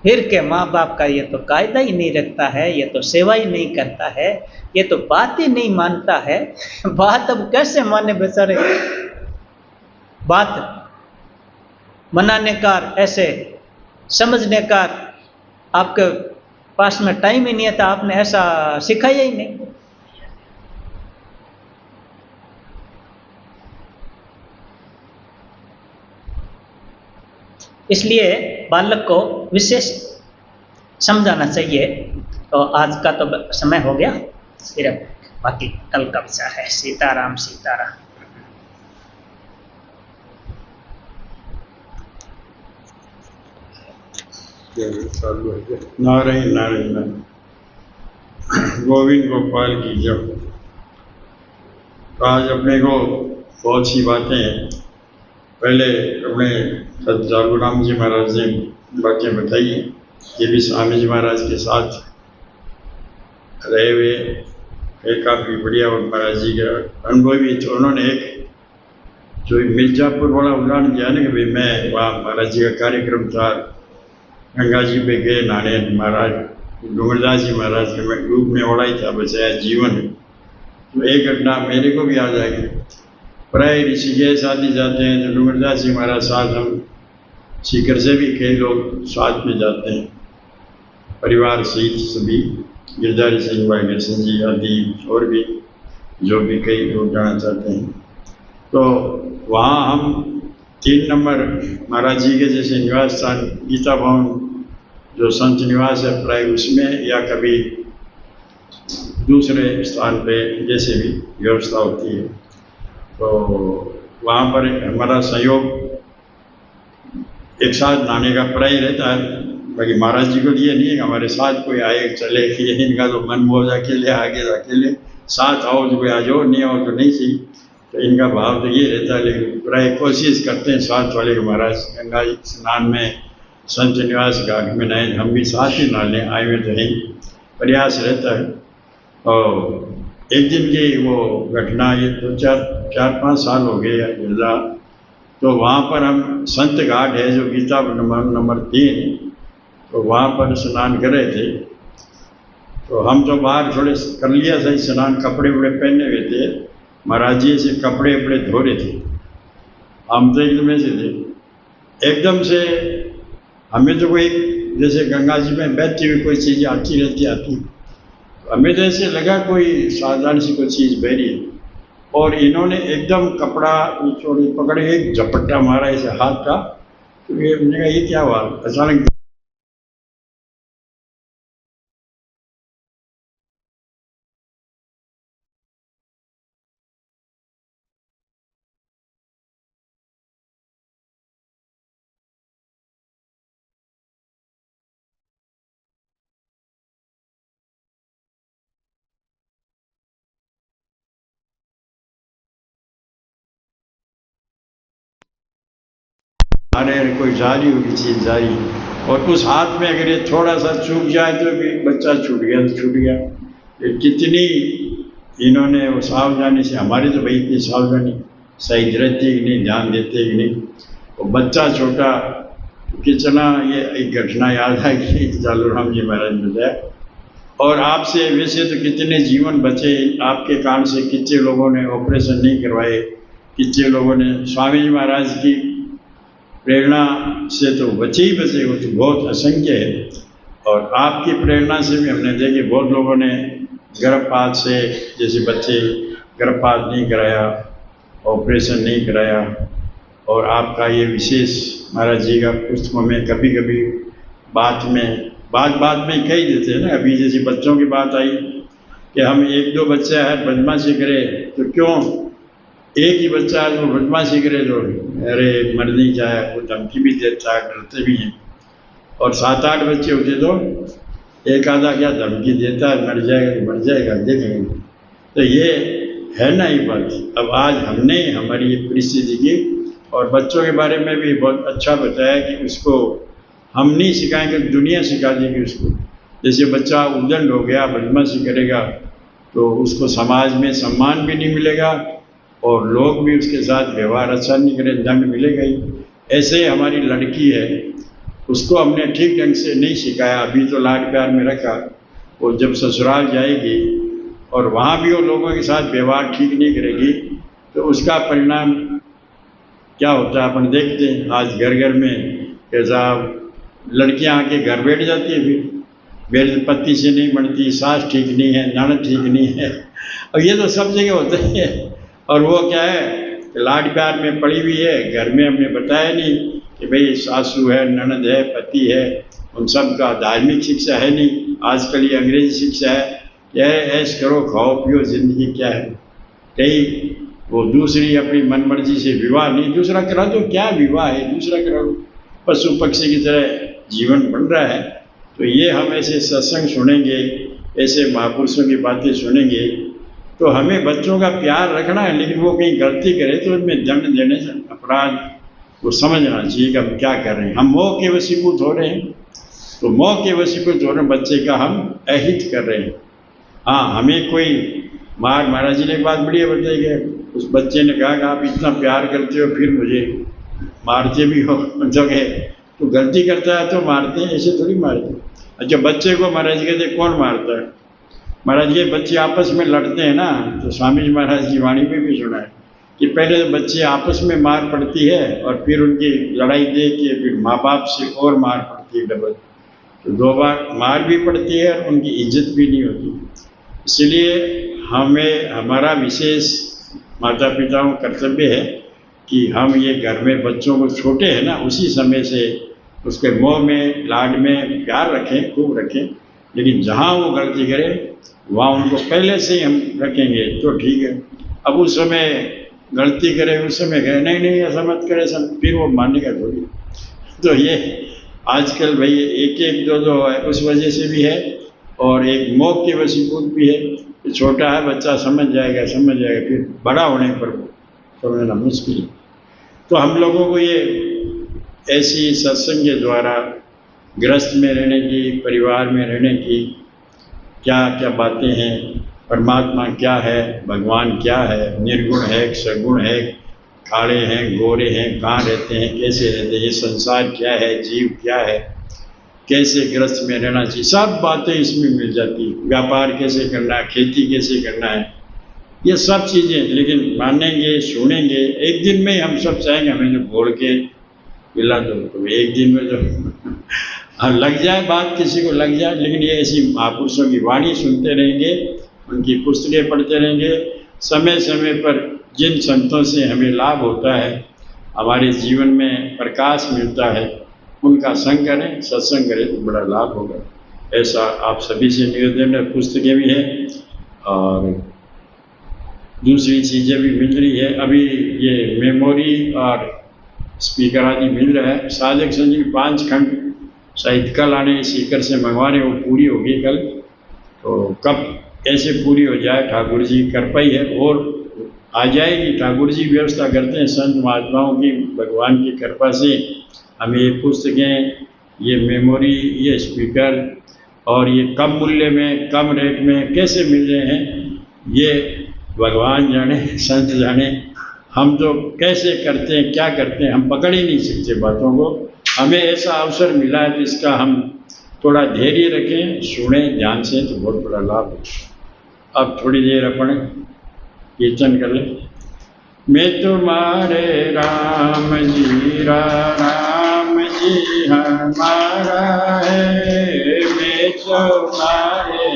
फिर के माँ बाप का ये तो कायदा ही नहीं रखता है, ये तो सेवा ही नहीं करता है, ये तो बात ही नहीं मानता है। बात अब कैसे माने बेचारे, बात मनाने का, ऐसे समझने का आपके पास में टाइम ही नहीं है, तो आपने ऐसा सिखाया ही नहीं। इसलिए बालक को विशेष समझाना चाहिए। तो आज का तो समय हो गया, सिर्फ बाकी कल का विषय है। सीताराम सीताराम। नारायण नारायण। गोविंद गोपाल की जय। तो आज अपने को बहुत सी बातें हैं। पहले अपने जागूराम जी महाराज ने बातें बताई, ये भी स्वामी जी महाराज के साथ रहे हुए एक काफ़ी बढ़िया, और महाराज जी के अनुभव भी। तो उन्होंने एक जो मिर्जापुर वाला उदाहरण दिया ना कि भाई मैं वहाँ महाराज जी का कार्यक्रम था, गंगा जी पे गए नहाने, महाराज डूंगरदास जी महाराज के रूप में ओढ़ा ही था बचाया जीवन। तो एक घटना मेरे को भी याद आएगी। प्राय ऋषिकेश आदि जाते हैं तो डूंगरदास जी महाराज साथ, हम सीकर से भी कई लोग साथ में जाते हैं, परिवार सहित सभी, गिरधारी सिंह भाई सिंह जी आदि और भी जो भी कई लोग जाना चाहते हैं। तो वहाँ हम 3 नंबर महाराज जी के जैसे निवास स्थान गीता भवन जो संत निवास है प्राय उसमें, या कभी दूसरे स्थान पे जैसे भी व्यवस्था होती है, तो वहाँ पर हमारा सहयोग एक साथ नहाने का प्राय रहता है। बाकी महाराज जी को ये नहीं है कि हमारे साथ कोई आए चले, कि इनका तो मन मोज अकेले आगे अकेले, साथ आओ तो कोई आ जाओ, नहीं आओ तो नहीं सही। तो इनका भाव तो ये रहता है, लेकिन प्राय कोशिश करते हैं साथ वाले के महाराज गंगा स्नान में संत निवास घाट में नए, हम भी साथ ही नहा लें, आए हुए तो नहीं, प्रयास रहता है। और एक दिन की वो घटना, ये 4-5 साल हो गए गुजरा। तो वहाँ पर हम संत घाट है जो गीता नंबर 3, तो वहाँ पर स्नान कर रहे थे। तो हम तो बाहर थोड़े कर लिया सही स्नान, कपड़े वपड़े पहने हुए थे, महाराज जी से कपड़े वपड़े धो रहे थे, हम तो एकदम ऐसे थे। एकदम से हमें तो कोई जैसे गंगा जी में बहती हुई कोई चीज़ आती रहती हमें तो ऐसे लगा कोई सावधानी से कोई चीज़ बह रही है, और इन्होंने एकदम कपड़ा चोरी पकड़े एक झपट्टा मारा ऐसे हाथ का। तो ये मैंने कहा ये क्या हुआ अचानक। अरे कोई जारी होगी चीज़ जारी, और उस हाथ में अगर ये थोड़ा सा चूक जाए तो भी बच्चा छूट गया तो छूट गया। ये कितनी इन्होंने वो सावधानी से, हमारी तो भाई इतनी सावधानी सही रहती है कि नहीं, ध्यान देते हैं कि नहीं। वो बच्चा छोटा कितना ये एक घटना याद आई कि जालूराम जी महाराज ने बताया। और आपसे वैसे तो कितने जीवन बचे आपके कारण से, कितने लोगों ने ऑपरेशन नहीं करवाए, कितने लोगों ने स्वामी जी महाराज की प्रेरणा से तो बचे ही बचे, वो तो बहुत असंख्य है। और आपकी प्रेरणा से भी हमने देखे बहुत लोगों ने गर्भपात से, जैसे बच्चे गर्भपात नहीं कराया, ऑपरेशन नहीं कराया। और आपका ये विशेष महाराज जी का पुस्तकों में कभी कभी बात में कह देते हैं ना। अभी जैसे बच्चों की बात आई कि हम एक दो बच्चा है बदमाशी करे तो क्यों, एक ही बच्चा है जो बदमाशी करे तो अरे मर नहीं जाए, वो धमकी भी देता है, डरते भी हैं। और 7-8 बच्चे होते तो एक आधा क्या धमकी देता है, मर जाएगा तो मर जाएगा, देखेंगे। तो ये है ना ये बात। अब आज हमने हमारी ये परिस्थिति की, और बच्चों के बारे में भी बहुत अच्छा बताया कि उसको हम नहीं सिखाएंगे, दुनिया सिखा देगी उसको। जैसे बच्चा उद्दंड हो गया, बदमाशी करेगा तो उसको समाज में सम्मान भी नहीं मिलेगा, और लोग भी उसके साथ व्यवहार अच्छा नहीं करें, दंड मिलेगा ही। ऐसे हमारी लड़की है, उसको हमने ठीक ढंग से नहीं सिखाया, अभी तो लाड प्यार में रखा। वो जब ससुराल जाएगी और वहाँ भी वो लोगों के साथ व्यवहार ठीक नहीं करेगी तो उसका परिणाम क्या होता है अपन देखते हैं आज घर घर में। कैसा लड़कियां आके घर बैठ जाती है, फिर मेरे पति से नहीं बनती, सास ठीक नहीं है, ननद ठीक नहीं है, और ये तो सब जगह होता है। और वो क्या है लाड प्यार में पड़ी हुई है, घर में हमने बताया नहीं कि भाई सासू है, ननद है, पति है, उन सब का धार्मिक शिक्षा है नहीं। आजकल ये अंग्रेजी शिक्षा है, यह ऐश करो खाओ पियो जिंदगी क्या है। कहीं वो दूसरी अपनी मनमर्जी से विवाह नहीं, दूसरा करा दो, क्या विवाह है, दूसरा करा दो, पशु पक्षी की तरह जीवन बन रहा है। तो ये हम ऐसे सत्संग सुनेंगे, ऐसे महापुरुषों की बातें सुनेंगे तो हमें बच्चों का प्यार रखना है। लेकिन वो कहीं गलती करे तो उनमें दंड देने से अपराध को समझना चाहिए कि हम क्या कर रहे हैं। हम मोह के वशीभूत हो रहे हैं, तो मोह के वशीभूत हो रहे बच्चे का हम अहित कर रहे हैं। हाँ, हमें कोई महाराज जी ने एक बात बढ़िया बताई कि उस बच्चे ने कहा कि आप इतना प्यार करते हो फिर मुझे मारते भी हो, जगह तो गलती करता है तो मारते हैं, ऐसे थोड़ी मारते। अच्छा, बच्चे को महाराज जी कहते कौन मारता है? महाराज ये बच्चे आपस में लड़ते हैं ना, तो स्वामी जी महाराज की वाणी में भी सुना है कि पहले बच्चे आपस में मार पड़ती है और फिर उनकी लड़ाई देख के फिर माँ बाप से और मार पड़ती है डबल। तो 2 बार मार भी पड़ती है और उनकी इज्जत भी नहीं होती। इसलिए हमें हमारा विशेष माता पिताओं का कर्तव्य है कि हम ये घर में बच्चों को छोटे हैं ना उसी समय से उसके मोह में लाड में प्यार रखें, खूब रखें। लेकिन जहाँ वो गलती करे वहाँ उनको पहले से ही हम रखेंगे तो ठीक है। अब उस समय गलती करे, उस समय कहे नहीं ऐसा मत करे सब, फिर वो मानेगा थोड़ी। तो ये आजकल भाई 1-1, 2-2 है, उस वजह से भी है, और एक मोह के वशीभूत भी है। छोटा है बच्चा समझ जाएगा, फिर बड़ा होने पर समझना मुश्किल है। तो हम लोगों को ये ऐसी सत्संग के द्वारा गृहस्थ में रहने की, परिवार में रहने की क्या क्या बातें हैं, परमात्मा क्या है, भगवान क्या है, निर्गुण है, सगुण है, काले हैं, गोरे हैं, कहाँ रहते हैं, कैसे रहते हैं, ये संसार क्या है, जीव क्या है, कैसे गृहस्थ में रहना चाहिए, सब बातें इसमें मिल जाती है। व्यापार कैसे करना है, खेती कैसे करना है, ये सब चीज़ें। लेकिन मानेंगे, सुनेंगे, एक दिन में हम सब चाहेंगे हमें जो बोल के मिला तो एक दिन में जो हाँ लग जाए बात, किसी को लग जाए, लेकिन ये ऐसी महापुरुषों की वाणी सुनते रहेंगे, उनकी पुस्तकें पढ़ते रहेंगे, समय समय पर जिन संतों से हमें लाभ होता है, हमारे जीवन में प्रकाश मिलता है, उनका संग करें, सत्संग करें तो बड़ा लाभ होगा। ऐसा आप सभी से निवेदन है। पुस्तकें भी हैं और दूसरी चीज़ें भी मिल रही है। अभी ये मेमोरी और स्पीकर आदि मिल रहा है। साधक संघ की 5 खंड शायद कल आने सीकर से मंगवा रहे, वो पूरी होगी कल, तो कब ऐसे पूरी हो जाए ठाकुर जी कृपा ही है, और आ जाएगी। ठाकुर जी व्यवस्था करते हैं संत महात्माओं की, भगवान की कृपा से हमें ये पुस्तकें, ये मेमोरी, ये स्पीकर और ये कम मूल्य में, कम रेट में कैसे मिल रहे हैं, ये भगवान जाने, संत जाने। हम तो कैसे करते हैं, क्या करते हैं, हम पकड़ ही नहीं सकते बातों को। हमें ऐसा अवसर मिला है जिसका हम थोड़ा धैर्य रखें, सुने ध्यान से तो बहुत बड़ा लाभ हो। अब थोड़ी देर अपन कीर्तन कर लें। मैं तुम्हारे राम जी हमारा है, मैं तुम्हारे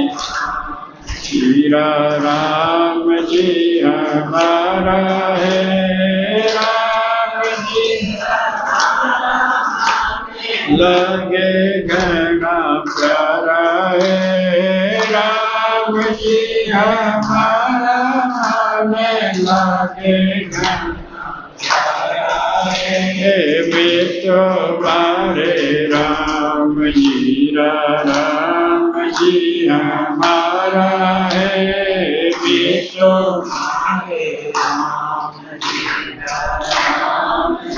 हीरा राम जी हमारा है, राम जी लगे घना प्यारा है, राम जी हमारा हमें लगे घना प्यारा है। मैं तुम्हारे राम जी हमारा है, मैं तुम्हारे राम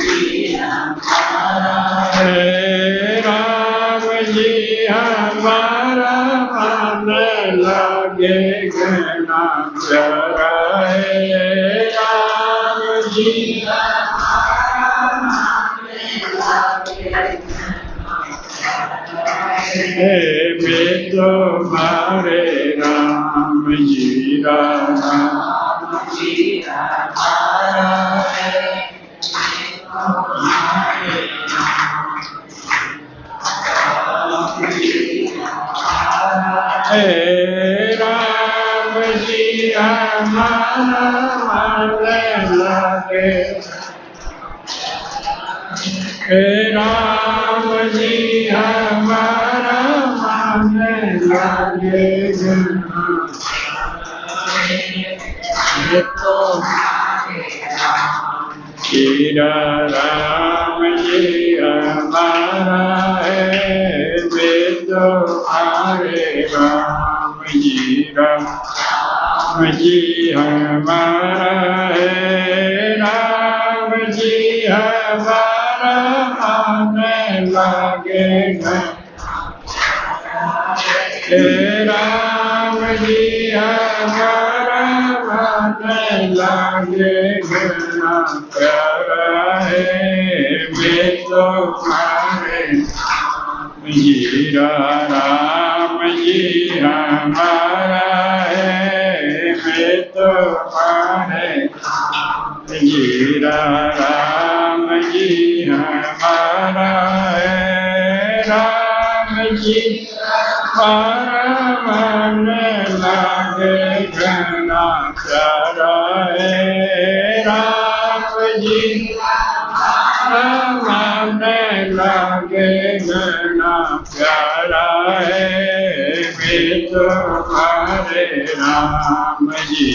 जी हमारा है, राम जी हमारा मन लगे घना प्यारा है, राम जी मैं तुम्हारे राम जी हमारा है, राम जी हमारा मन लगे, राम जी हमारा मन लगे हीरा राम जी हमारा है, वे तुम्हारे राम जी हमारा है, राम जी हमारा मन लगेगा, राम जी हमारा मन लगेगा प्यारा है, मैं तुम्हारे हीरा राम जी हमारा है, मैं तुम्हारे हीरा राम जी हमारा है, राम जी हमारा मन लगे घना प्यारा है, राम जी मन लगे घना प्यारा है, मैं तुम्हारे राम जी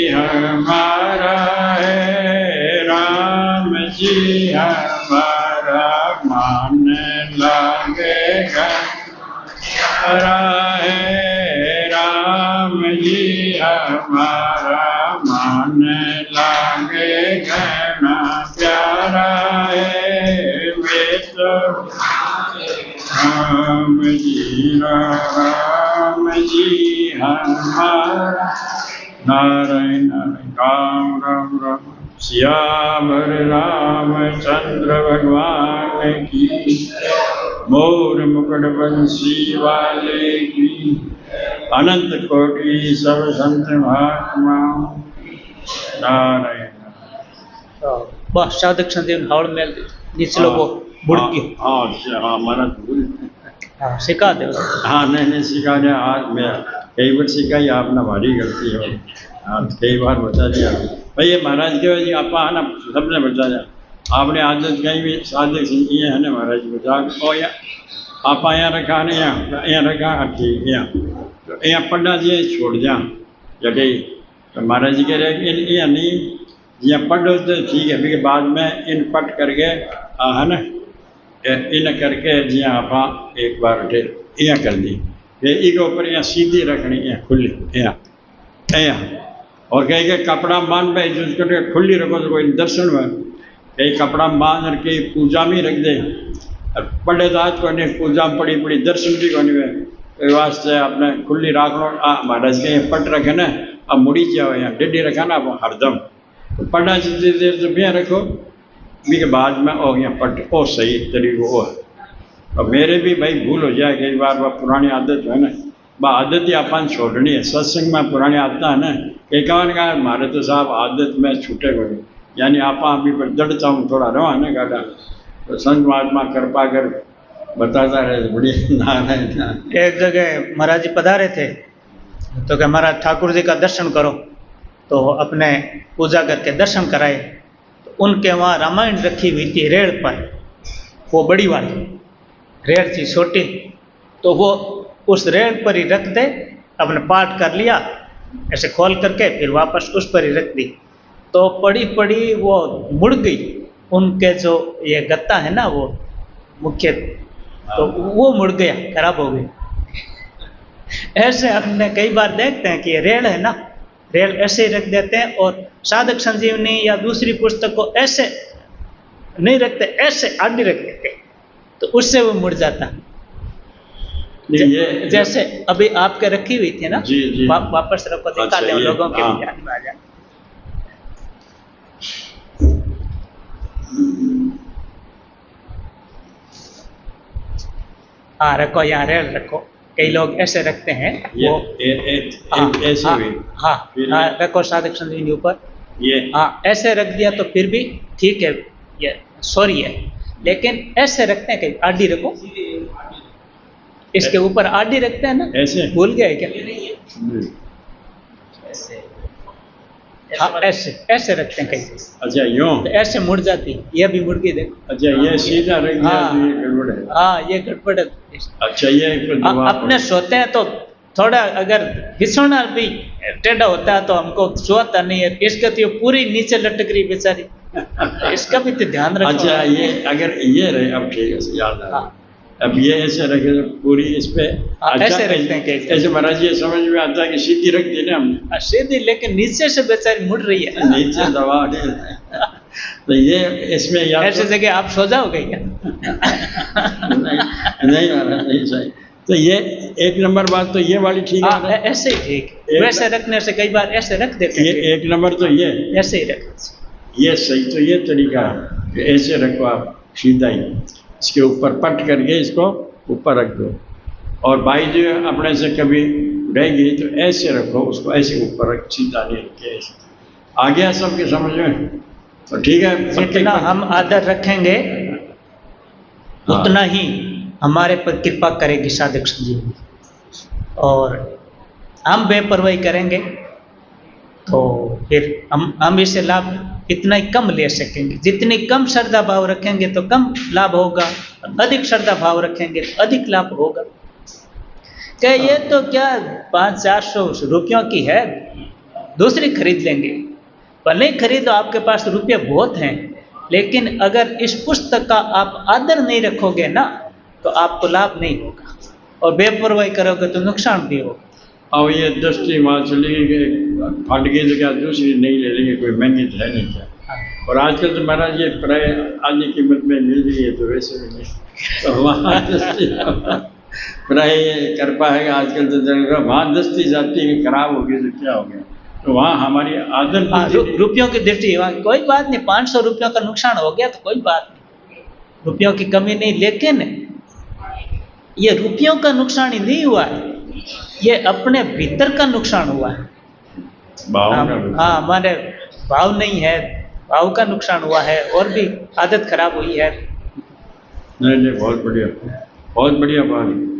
हमारा है, राम जी हमारा मन लगेगा प्यारा है, राम जी हमारा मन लगेगा प्यारा है, वे तो राम जी हमारा नारायण नारायण राम राम श्यामर रामचंद्र भगवान की, मोर मुकुट बंसी वाले की, अनंत कोटि सब संत महात्मा नारायण। बस साधक संजीव हावड़ में निचलो वो बुड़ गयो। हाँ महाराज भूल हाँ सिखा दे। हाँ नहीं सिखा दिया। आज मैं कई बार सिखाई, आपने हमारी गलती है। हाँ कई बार बता दिया भाई, ये महाराज के वजह आप ना सबने बता दिया। आपने आदत कहीं भी साधक सीखी है ना महाराज बता ओ या आप यहाँ रखा नहीं यहाँ रखा ठीक यहाँ तो यहाँ पढ़ना दिए छोड़ दिया जगह तो महाराज जी कह रहे इन यहाँ नहीं यहाँ पढ़ो तो ठीक है, फिर बाद में इन पट करके है ना इन करके जी आप एक बार उठे यहाँ कर दी फिर इसके ऊपर यहाँ सीधी रखनी यहाँ खुली यहाँ और कहीं के कपड़ा बांध पे जो खुली रखो तो कोई दर्शन में कहीं कपड़ा बांध के पूजा में रख दे और पढ़े तो आज को नहीं पूजा में पड़ी पड़ी दर्शन भी को नहीं वास्ते आपने खुली राख लो। महाराज के यहाँ पट रखे ना अब मुड़ी जाओ यहाँ डेडी रखा ना अब हरदम तो पढ़ना जितनी देर तो भी रखो भी के बाद में ओ यहाँ पट ओ सही तरीको वो है। और मेरे भी भाई भूल हो जाए कई बार वह पुरानी आदत है ना वह आदत ही अपन छोड़नी है। सत्संग में पुरानी आदत है ना कई कहा हमारे तो साहब आदत में छूटे गए यानी आप अभी पर दड़ता हूँ थोड़ा रहा ना गाड़ा तो संत महात्मा कृपा कर बताता रहे बढ़िया नारायण। एक जगह महाराज जी पधारे थे तो क्या महाराज ठाकुर जी का दर्शन करो तो अपने पूजा करके दर्शन कराए तो उनके वहाँ रामायण रखी हुई थी रेड़ पर, वो बड़ी वाली रेड़ थी छोटी तो वो उस रेड़ पर ही रख दे अपने पाठ कर लिया ऐसे खोल करके फिर वापस उस पर ही रख दी तो पड़ी पड़ी वो मुड़ गई उनके जो ये गत्ता है ना वो मुख्य तो वो मुड़ गया खराब हो गई। ऐसे हमने कई बार देखते हैं कि ये रेड़ है ना रेड़ ऐसे ही रख देते हैं और साधक संजीवनी या दूसरी पुस्तक को ऐसे नहीं रखते ऐसे आड़ी रख देते तो उससे वो मुड़ जाता। जैसे अभी आपके रखी हुई थी ना जी। वापस रखो दिखा दे लोगों के भी ध्यान में आ जाए। हाँ रखो यहाँ रेल रखो कई लोग ऐसे रखते हैं वो ऐसे हाँ रखो साधक संजीवनी ऊपर ये हाँ ऐसे रख दिया तो फिर भी ठीक है ये सॉरी है लेकिन ऐसे रखते हैं कहीं आडी रखो इसके ऊपर आडी रखते हैं ना ऐसे भूल गए क्या? हाँ ऐसे ऐसे रखते हैं कहीं। अच्छा यूं तो ऐसे मुड़ जाती ये भी मुड़ गई देखो। अच्छा ये सीधा रख दिया तो ये गड़बड़ है। हाँ ये गड़बड़ है। अच्छा ये अपने सोते हैं तो थोड़ा अगर घिसोना भी टेढ़ा होता है तो हमको सोता नहीं है इसका तो पूरी नीचे लटक रही बेचारी इसका भी तो ध्यान रखो। अच्छा ये अगर ये रहे अब ठीक है याद आ अब ये ऐसे रखे तो पूरी इस पे अच्छा ऐसे रखते हैं ऐसे महाराज ये समझ में आता है कि सीधी रख दी ना हमने सीधी लेकिन नीचे से बेचारी मुड़ रही है नीचे दबा तो ये इसमें याद ऐसे जगह आप सो जाओगे क्या? नहीं महाराज नहीं सही तो ये एक नंबर बात तो ये वाली ठीक है ऐसे ही ठीक वैसे रखने से कई बार ऐसे रख देते ये एक नंबर तो ये ऐसे ही रख ये सही तो ये तरीका है ऐसे रखो आप सीधा ही इसके ऊपर पट करके इसको ऊपर रख दो और भाई जो अपने से कभी रहेगी तो ऐसे रखो उसको ऐसे ऊपर रख सीधा नहीं रखे ऐसे आ गया सबके समझ में तो ठीक है। जितना हम आदर रखेंगे उतना ही हमारे पर कृपा करेगी साधक संजीवनी और हम बेपरवाही करेंगे तो फिर हम इससे लाभ इतना ही कम ले सकेंगे। जितनी कम श्रद्धा भाव रखेंगे तो कम लाभ होगा, अधिक श्रद्धा भाव रखेंगे तो अधिक लाभ होगा। क्या ये तो क्या 500-400 रुपयों की है दूसरी खरीद लेंगे भले ही खरीदो आपके पास रुपये बहुत हैं लेकिन अगर इस पुस्तक का आप आदर नहीं रखोगे ना तो आपको लाभ नहीं होगा और बेपरवाही करोगे तो नुकसान भी होगा। और ये 10 माल चलेगी फट गई तो क्या दूसरी नहीं ले लेंगे कोई महंगी तो है नहीं क्या। और आजकल तो महाराज ये प्राय आधी कीमत में मिल रही है तो वैसे भी नहीं तो वहाँ प्राय ये कर पाएगा आजकल तो वहाँ दस्ती जाती है खराब हो गई तो क्या हो गया तो वहाँ हमारी आदत रुपयों की दृष्टि कोई बात नहीं 500 रुपयों का नुकसान हो गया तो कोई बात नहीं रुपयों की कमी नहीं लेकिन ये रुपयों का नुकसान ही नहीं हुआ है ये अपने भीतर का नुकसान हुआ है। हाँ हमारे भाव नहीं है भाव का नुकसान हुआ है और भी आदत खराब हुई है। नहीं नहीं, बहुत बढ़िया बात है।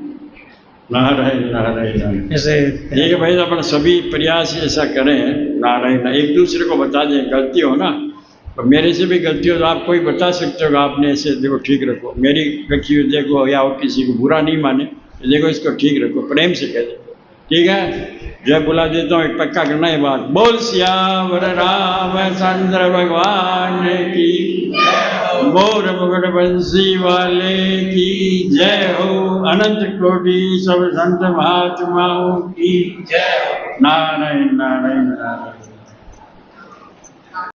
नारायण नारायण नारायण। जैसे ठीक है भाई, अपन सभी प्रयास ऐसा करें, नारायण, एक दूसरे को बता दें गलती हो ना, और मेरे से भी गलती हो तो आप कोई बता सकते हो, आपने ऐसे देखो ठीक रखो, मेरी गलती हो देखो, या और किसी को बुरा नहीं माने, देखो इसको ठीक रखो, प्रेम से कह दो, ठीक है। जय बुला देता हूँ, एक पक्का करना है बात। बोल सियावर रामचंद्र भगवान की, मोर मुकुट बंसी वाले की जय हो, अनंत कोटि सब संत महात्माओं की जय हो। नारायण नारायण नारायण।